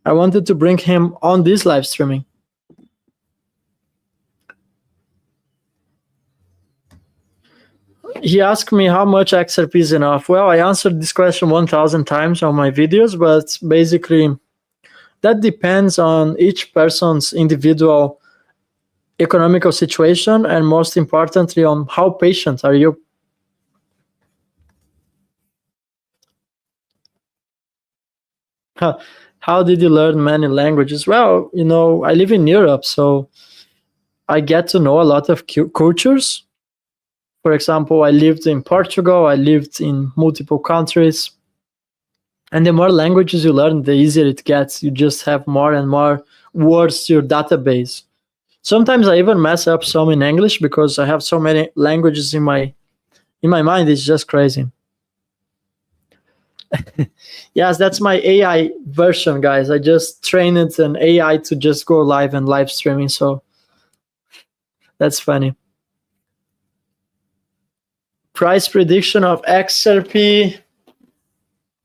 I wanted to bring him on this live streaming. He asked me how much XRP is enough. Well, I answered this question 1,000 times on my videos, but basically that depends on each person's individual economical situation, and most importantly on how patient are you. How did you learn many languages? Well, you know, I live in Europe, so I get to know a lot of cultures. For example, I lived in Portugal, I lived in multiple countries. And the more languages you learn, the easier it gets. You just have more and more words to your database. Sometimes I even mess up some in English because I have so many languages in my mind. It's just crazy. Yes, that's my AI version, guys. I just trained an AI to just go live and live streaming. So that's funny. Price prediction of XRP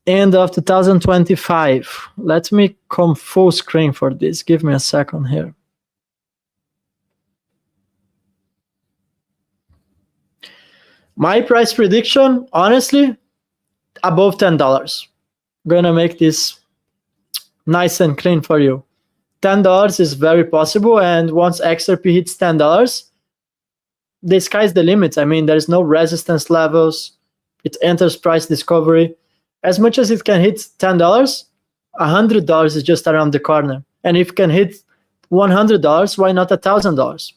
end of 2025. Let me come full screen for this. Give me a second here. My price prediction, honestly, above $10. Gonna make this nice and clean for you. $10 is very possible, and once XRP hits $10, the sky's the limit. I mean, there's no resistance levels. It enters price discovery. As much as it can hit $10, $100 is just around the corner. And if it can hit $100, why not $1,000?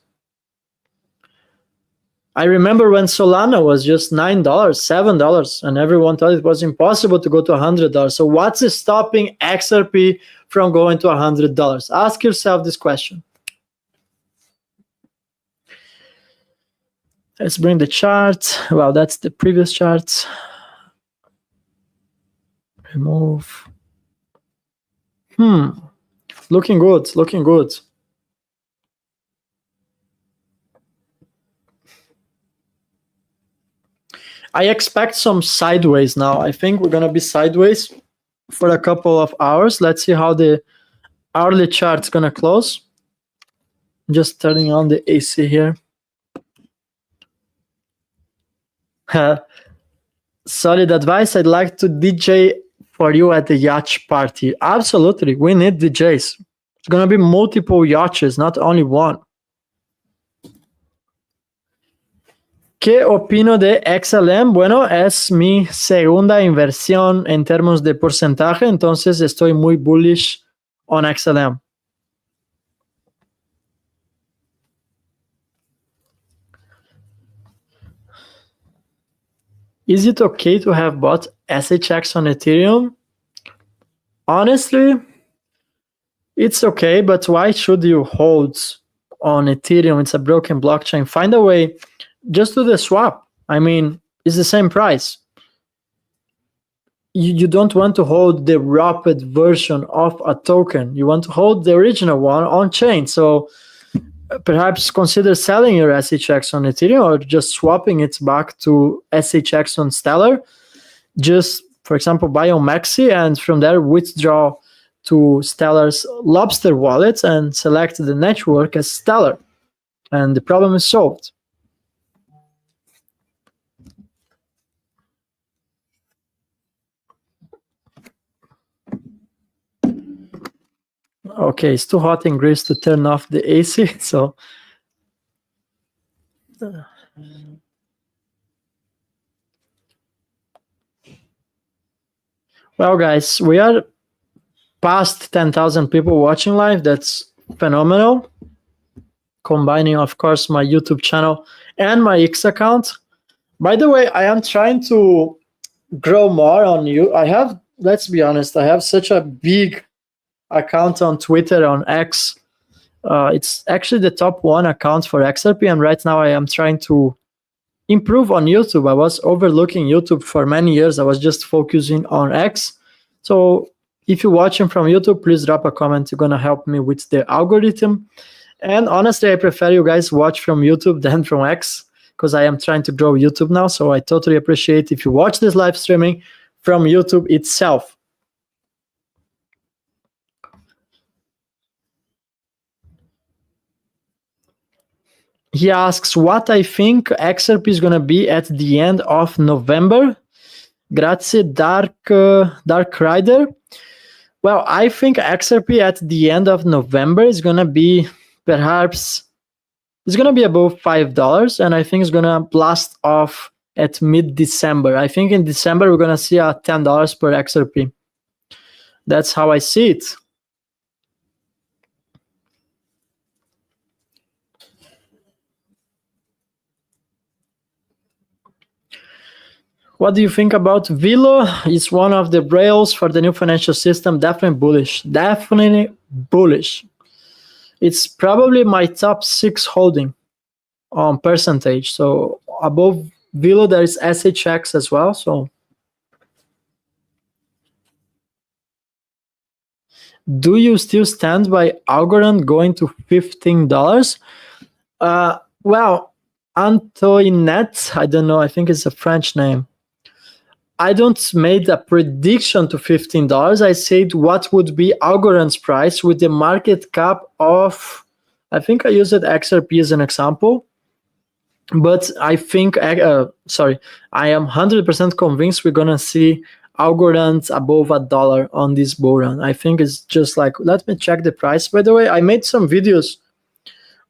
I remember when Solana was just $9, $7, and everyone thought it was impossible to go to $100. So what's stopping XRP from going to $100? Ask yourself this question. Let's bring the chart. Well, that's the previous chart. Remove. Looking good, looking good. I expect some sideways now. I think we're gonna be sideways for a couple of hours. Let's see how the hourly chart's gonna close. Just turning on the AC here. Solid advice. I'd like to DJ for you at the yacht party. Absolutely, we need DJs. It's gonna be multiple yachts, not only one. ¿Qué opino de XLM? Bueno, es mi segunda inversión en términos de porcentaje, entonces estoy muy bullish on XLM. Is it okay to have bought SHX on Ethereum? Honestly, it's okay, but why should you hold on Ethereum? It's a broken blockchain. Find a way. Just do the swap. I mean, it's the same price. You don't want to hold the wrapped version of a token. You want to hold the original one on chain. So perhaps consider selling your SHX on Ethereum or just swapping it back to SHX on Stellar. Just, for example, buy on Maxi and from there withdraw to Stellar's Lobster wallet and select the network as Stellar. And the problem is solved. Okay, it's too hot in Greece to turn off the AC, so... Well, guys, we are past 10,000 people watching live. That's phenomenal. Combining, of course, my YouTube channel and my X account. By the way, I am trying to grow more on you. I have, let's be honest, I have such a big account on Twitter, on X. It's actually the top one account for XRP, and right now I am trying to improve on YouTube. I was overlooking YouTube for many years. I was just focusing on X. So if you're watching from YouTube, please drop a comment. You're gonna help me with the algorithm. And honestly, I prefer you guys watch from YouTube than from X, because I am trying to grow YouTube now. So I totally appreciate if you watch this live streaming from YouTube itself. He asks what I think XRP is going to be at the end of November. Grazie, Dark Rider. Well, I think XRP at the end of November is going to be perhaps, it's going to be above $5, and I think it's going to blast off at mid-December. I think in December we're going to see a $10 per XRP. That's how I see it. What do you think about Vilo? It's one of the rails for the new financial system. Definitely bullish. Definitely bullish. It's probably my top 6 holding on percentage. So above Vilo, there is SHX as well. So do you still stand by Algorand going to $15? Well, Antoinette, I don't know. I think it's a French name. I don't made a prediction to $15. I said what would be Algorand's price with the market cap of, I think I used XRP as an example, but I think, I am 100% convinced we're going to see Algorand above $1 on this bull run. I think it's just like, let me check the price. By the way, I made some videos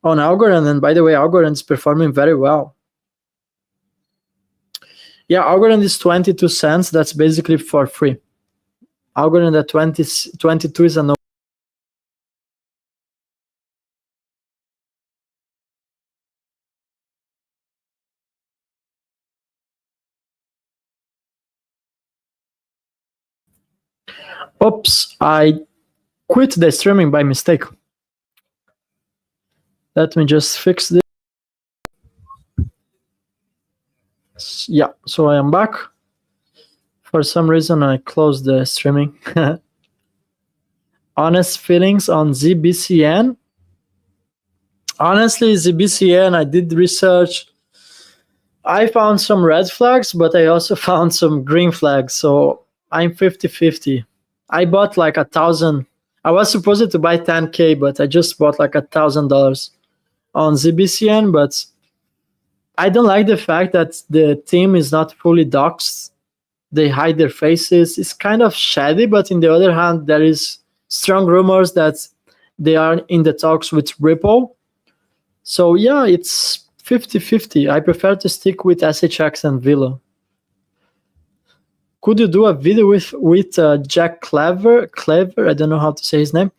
on Algorand, and by the way, Algorand is performing very well. Yeah, Algorand is 22 cents. That's basically for free. Algorand at 22 is a no. Oops, I quit the streaming by mistake. Let me just fix this. Yeah, so I am back. For some reason, I closed the streaming. Honest feelings on ZBCN. Honestly, ZBCN, I did research. I found some red flags, but I also found some green flags. So I'm 50-50. I bought like 1,000. I was supposed to buy 10K, but I just bought like $1,000 on ZBCN, but I don't like the fact that the team is not fully doxed. They hide their faces. It's kind of shady, but on the other hand, there is strong rumors that they are in the talks with Ripple. So yeah, it's 50-50. I prefer to stick with SHX and Villa. Could you do a video with Jack Clever? I don't know how to say his name.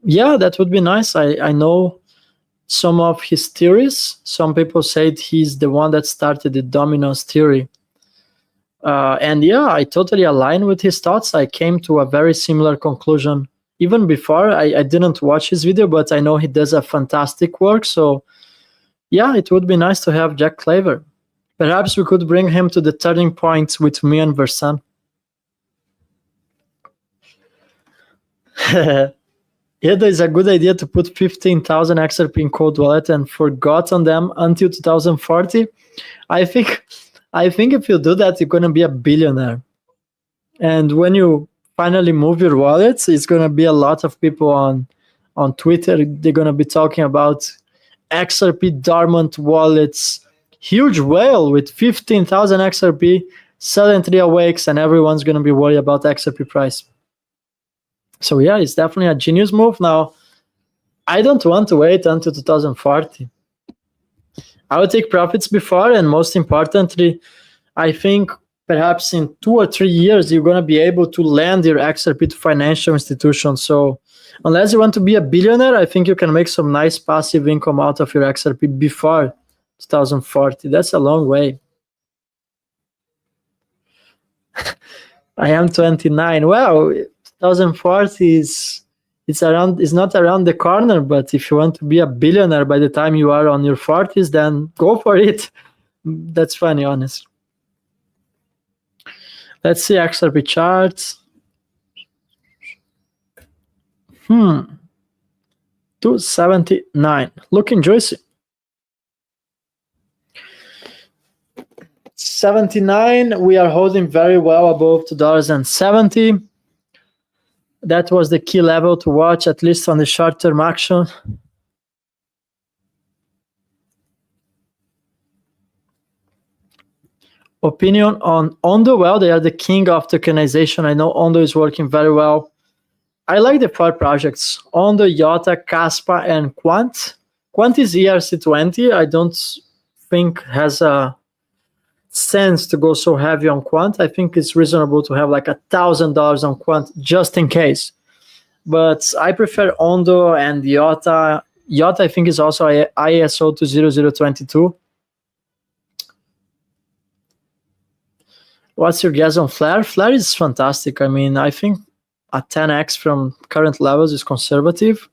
Yeah, that would be nice. I know some of his theories. Some people said he's the one that started the dominance theory. And yeah, I totally align with his thoughts. I came to a very similar conclusion. Even before, I didn't watch his video, but I know he does a fantastic work. So yeah, it would be nice to have Jack Clever. Perhaps we could bring him to the turning point with me and Versan. It is a good idea to put 15,000 XRP in cold wallet and forgot on them until 2040. I think if you do that, you're gonna be a billionaire. And when you finally move your wallets, it's gonna be a lot of people on Twitter. They're gonna be talking about XRP dormant wallets, huge whale with 15,000 XRP suddenly awakes, and everyone's gonna be worried about XRP price. So yeah, it's definitely a genius move. Now, I don't want to wait until 2040. I will take profits before, and most importantly, I think perhaps in 2 or 3 years, you're going to be able to lend your XRP to financial institutions. So unless you want to be a billionaire, I think you can make some nice passive income out of your XRP before 2040. That's a long way. I am 29. Well, 2040 is not around the corner, but if you want to be a billionaire by the time you are on your 40s, then go for it. That's funny, honestly. Let's see XRP charts. 279, looking juicy. 79, we are holding very well above $2.70. That was the key level to watch, at least on the short-term action. Opinion on Ondo? Well, they are the king of tokenization. I know Ondo is working very well. I like the 4 projects: Ondo, Iota, Kaspa, and Quant. Quant is ERC20. I don't think has a sense to go so heavy on Quant. I think it's reasonable to have like $1,000 on Quant just in case. But I prefer Ondo and Iota. Iota, I think, is also ISO 20022. What's your guess on Flare? Flare is fantastic. I mean, I think a 10x from current levels is conservative.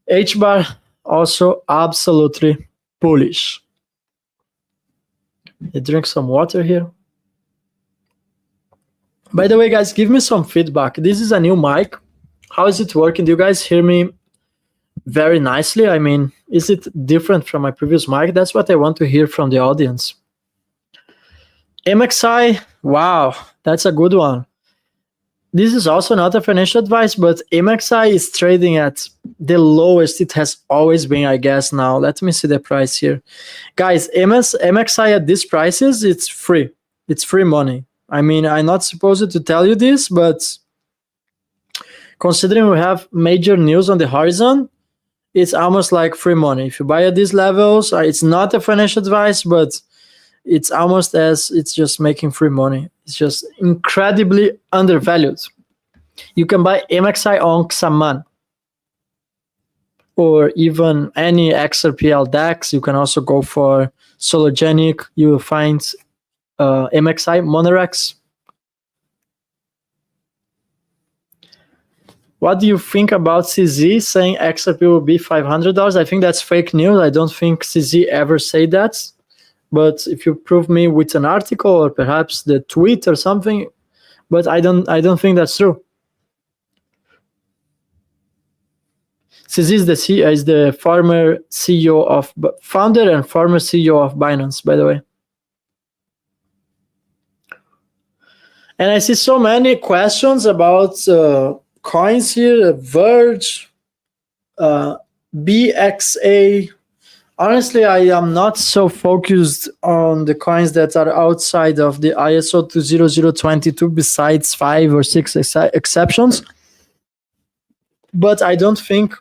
HBAR also absolutely bullish. I drink some water here. By the way, guys, give me some feedback. This is a new mic. How is it working? Do you guys hear me very nicely? I mean, is it different from my previous mic? That's what I want to hear from the audience. MXI, wow, that's a good one. This is also not a financial advice, but MXI is trading at the lowest it has always been, I guess, now. Let me see the price here. Guys, MXI at these prices, it's free. It's free money. I mean, I'm not supposed to tell you this, but considering we have major news on the horizon, it's almost like free money. If you buy at these levels, it's not a financial advice, but it's almost as it's just making free money. It's just incredibly undervalued. You can buy MXI on Xaman or even any XRPL DEX. You can also go for Sologenic. You will find MXI Monerex. What do you think about CZ saying XRP will be $500? I think that's fake news. I don't think CZ ever said that. But if you prove me with an article or perhaps the tweet or something, but I don't think that's true. CZ is the former CEO of founder and former CEO of Binance, by the way. And I see so many questions about coins here: Verge, BXA. Honestly, I am not so focused on the coins that are outside of the ISO 20022 besides 5 or 6 exceptions. But I don't think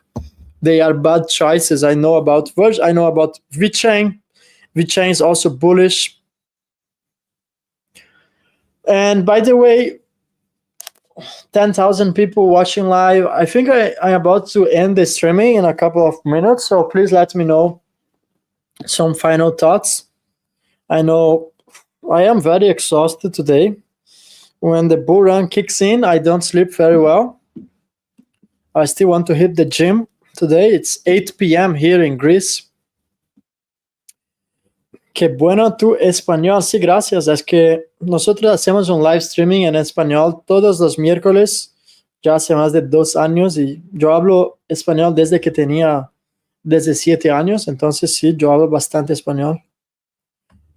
they are bad choices. I know about Verge. I know about VeChain. VeChain is also bullish. And by the way, 10,000 people watching live. I think I'm about to end the streaming in a couple of minutes, so please let me know some final thoughts. I know I am very exhausted today. When the bull run kicks in, I don't sleep very well. I still want to hit the gym today. It's 8 p.m. here in Greece. Qué bueno tu español. Sí, gracias. Es que nosotros hacemos un live streaming en español todos los miércoles, ya hace más de 2 años, y yo hablo español desde que tenía 7 años, entonces sí, yo hablo bastante español.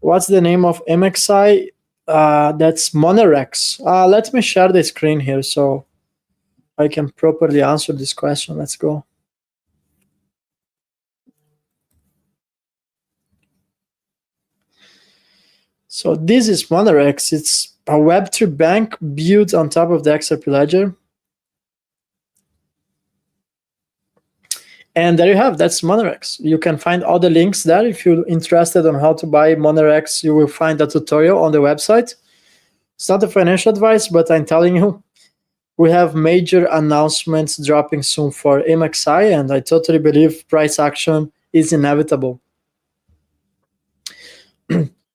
What's the name of MXI? That's Monerex. Let me share the screen here so I can properly answer this question. Let's go. So this is Monerex. It's a Web3 bank built on top of the XRP ledger. And there you have, that's Monerex. You can find all the links there. If you're interested on how to buy Monerex, you will find a tutorial on the website. It's not a financial advice, but I'm telling you, we have major announcements dropping soon for MXI, and I totally believe price action is inevitable.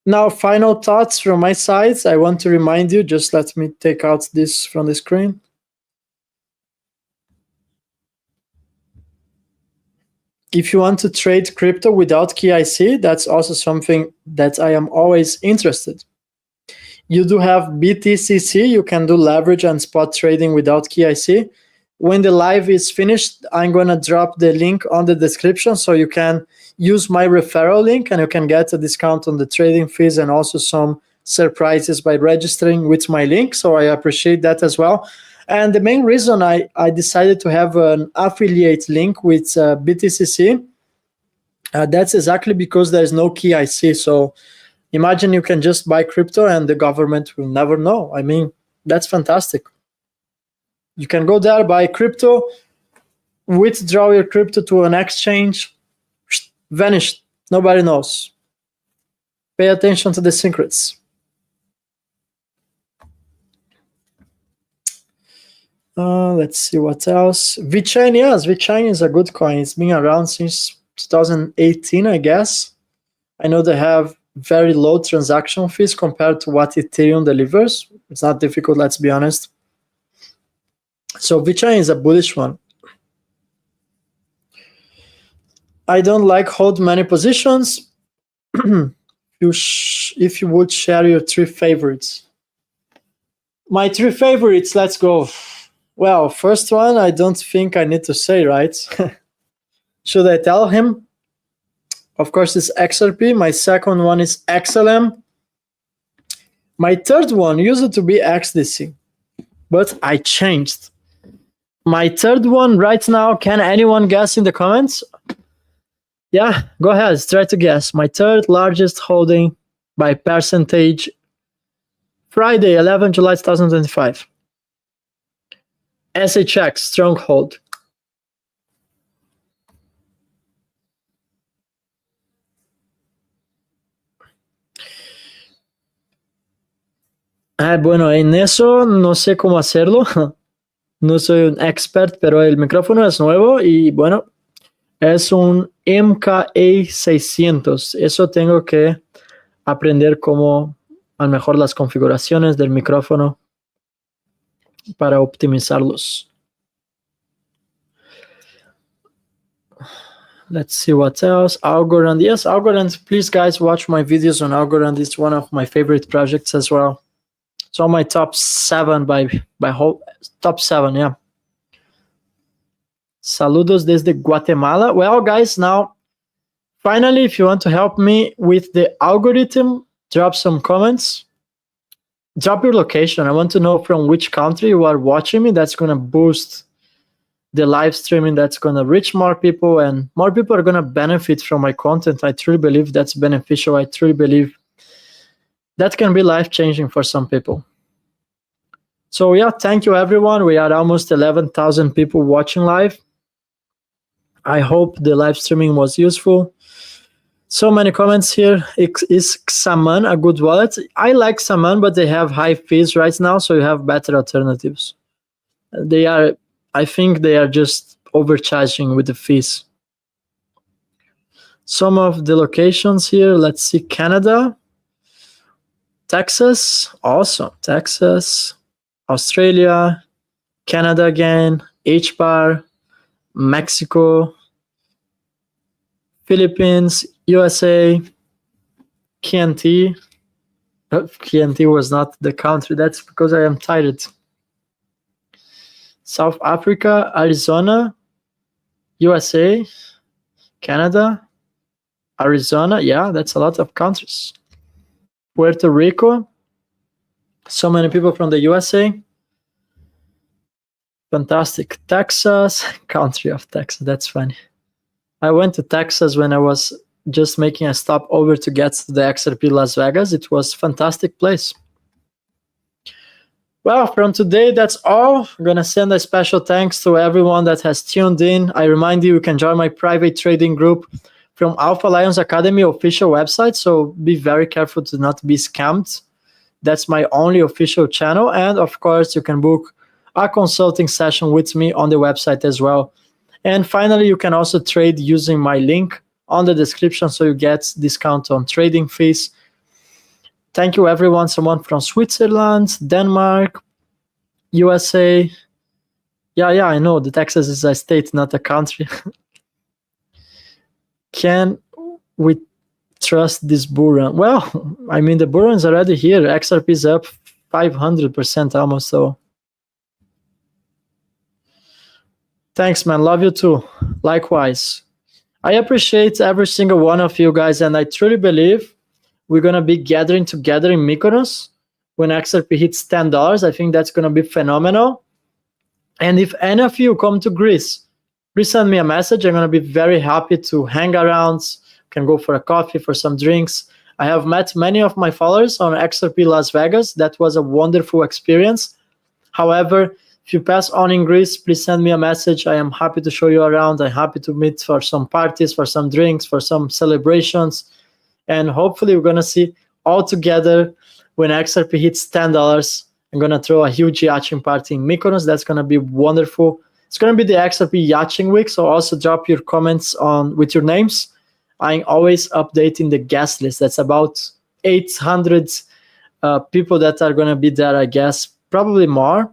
Now, final thoughts from my side. I want to remind you, just let me take out this from the screen. If you want to trade crypto without KYC, that's also something that I am always interested. You do have BTCC, you can do leverage and spot trading without KYC. When the live is finished, I'm going to drop the link on the description so you can use my referral link and you can get a discount on the trading fees and also some surprises by registering with my link. So I appreciate that as well. And the main reason I decided to have an affiliate link with BTCC, that's exactly because there is no KYC. So imagine you can just buy crypto and the government will never know. I mean, that's fantastic. You can go there, buy crypto, withdraw your crypto to an exchange, vanished. Nobody knows. Pay attention to the secrets. Let's see what else. VeChain, yes, VeChain is a good coin. It's been around since 2018, I guess. I know they have very low transaction fees compared to what Ethereum delivers. It's not difficult, let's be honest. So VeChain is a bullish one. I don't like hold many positions. If you would share your 3 favorites. My 3 favorites, let's go. Well, first one, I don't think I need to say, right? Should I tell him? Of course, it's XRP. My second one is XLM. My third one used to be XDC, but I changed. My third one right now, can anyone guess in the comments? Yeah, go ahead, try to guess. My third largest holding by percentage, Friday, 11 July 2025. SHX, Stronghold. Bueno, en eso no sé cómo hacerlo. No soy un expert, pero el micrófono es nuevo y bueno, es un MKA600. Eso tengo que aprender cómo, a lo mejor, las configuraciones del micrófono para optimizarlos. Let's see what else. Algorand. Yes, Algorand. Please, guys, watch my videos on Algorand. It's one of my favorite projects as well. It's on my top 7 by whole top 7, yeah. Saludos desde Guatemala. Well, guys, now, finally, if you want to help me with the algorithm, drop some comments. Drop your location. I want to know from which country you are watching me. That's going to boost the live streaming. That's going to reach more people, and more people are going to benefit from my content. I truly believe that's beneficial. I truly believe that can be life-changing for some people. So yeah, thank you everyone. We are almost 11,000 people watching live. I hope the live streaming was useful. So many comments here. Is Xaman a good wallet? I like Xaman, but they have high fees right now, so you have better alternatives. I think they are just overcharging with the fees. Some of the locations here, let's see, Canada, Texas, awesome, Texas, Australia, Canada again, HBAR, Mexico, Philippines, USA, KNT. KNT was not the country, that's because I am tired. South Africa, Arizona, USA, Canada, Arizona, yeah, that's a lot of countries. Puerto Rico, so many people from the USA. Fantastic. Texas, country of Texas, that's funny. I went to Texas when I was just making a stop over to get to the XRP Las Vegas. It was a fantastic place. Well, from today, that's all. I'm going to send a special thanks to everyone that has tuned in. I remind you can join my private trading group from Alpha Lions Academy official website, so be very careful to not be scammed. That's my only official channel, and of course, you can book a consulting session with me on the website as well. And finally, you can also trade using my link on the description, so you get discount on trading fees. Thank you, everyone. Someone from Switzerland, Denmark, USA. Yeah, I know. The Texas is a state, not a country. Can we trust this bull run? Well, I mean, the bull run is already here. XRP is up 500% almost, so. Thanks, man. Love you too. Likewise. I appreciate every single one of you guys, and I truly believe we're going to be gathering together in Mykonos when XRP hits $10. I think that's going to be phenomenal. And if any of you come to Greece, please send me a message. I'm going to be very happy to hang around. Can go for a coffee, for some drinks. I have met many of my followers on XRP Las Vegas. That was a wonderful experience. However, if you pass on in Greece, please send me a message. I am happy to show you around. I'm happy to meet for some parties, for some drinks, for some celebrations. And hopefully we're going to see all together when XRP hits $10. I'm going to throw a huge yachting party in Mykonos. That's going to be wonderful. It's going to be the XRP yachting week, so also drop your comments on with your names. I'm always updating the guest list. That's about 800 people that are going to be there, I guess, probably more.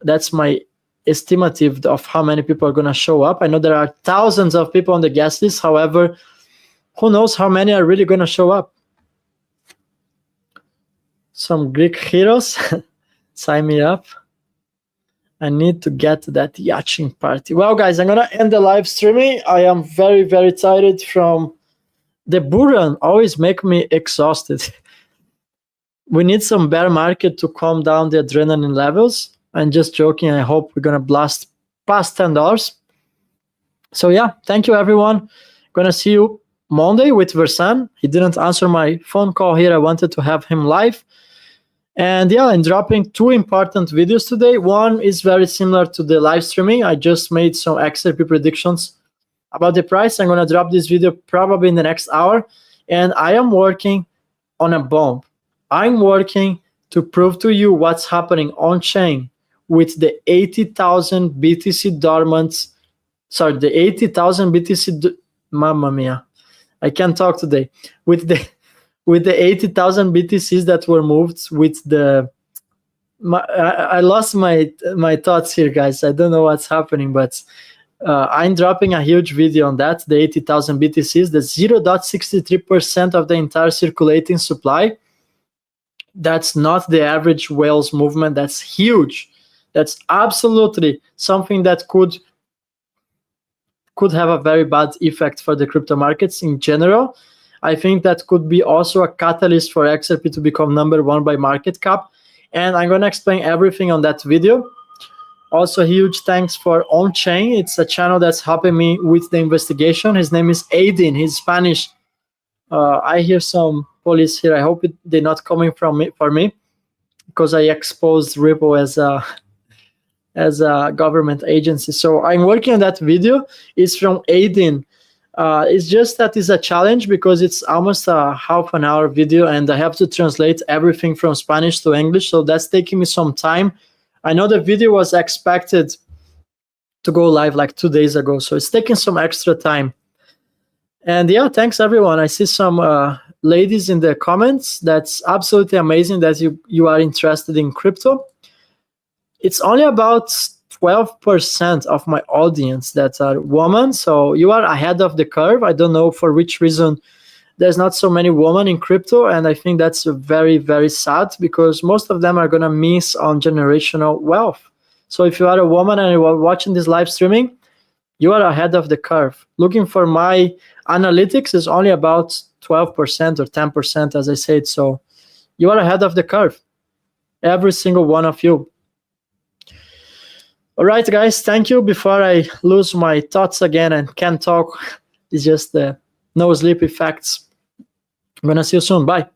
That's my estimative of how many people are going to show up. I know there are thousands of people on the guest list. However, who knows how many are really going to show up? Some Greek heroes, sign me up. I need to get to that yachting party. Well, guys, I'm going to end the live streaming. I am very, very tired from the bull run. Always make me exhausted. We need some bear market to calm down the adrenaline levels. I'm just joking. I hope we're going to blast past $10. So yeah, thank you, everyone. Going to see you Monday with Versan. He didn't answer my phone call here. I wanted to have him live. And yeah, I'm dropping 2 important videos today. One is very similar to the live streaming. I just made some XRP predictions about the price. I'm going to drop this video probably in the next hour. And I am working on a bomb. I'm working to prove to you what's happening on chain with the 80,000 BTC dormant. Sorry, the 80,000 BTC. Mamma mia. I can't talk today. With the 80,000 BTCs that were moved with the... I lost my thoughts here, guys. I don't know what's happening, but I'm dropping a huge video on that, the 80,000 BTCs, the 0.63% of the entire circulating supply. That's not the average whales movement. That's huge. That's absolutely something that could have a very bad effect for the crypto markets in general. I think that could be also a catalyst for XRP to become #1 by market cap. And I'm going to explain everything on that video. Also, huge thanks for On-Chain. It's a channel that's helping me with the investigation. His name is Aiden. He's Spanish. I hear some police here. I hope they're not coming for me because I exposed Ripple as a as a government agency. So I'm working on that video. It's from Aiden. It's just that it's a challenge because it's almost a half an hour video and I have to translate everything from Spanish to English. So that's taking me some time. I know the video was expected to go live like 2 days ago, so it's taking some extra time. And yeah, thanks everyone. I see some ladies in the comments. That's absolutely amazing that you are interested in crypto. It's only about 12% of my audience that are women, so you are ahead of the curve. I don't know for which reason there's not so many women in crypto, and I think that's very, very sad because most of them are gonna miss on generational wealth. So if you are a woman and you are watching this live streaming, you are ahead of the curve. Looking for my analytics is only about 12% or 10%, as I said. So you are ahead of the curve, every single one of you. All right, guys, thank you. Before I lose my thoughts again and can't talk, it's just the no sleep effects. I'm gonna see you soon. Bye.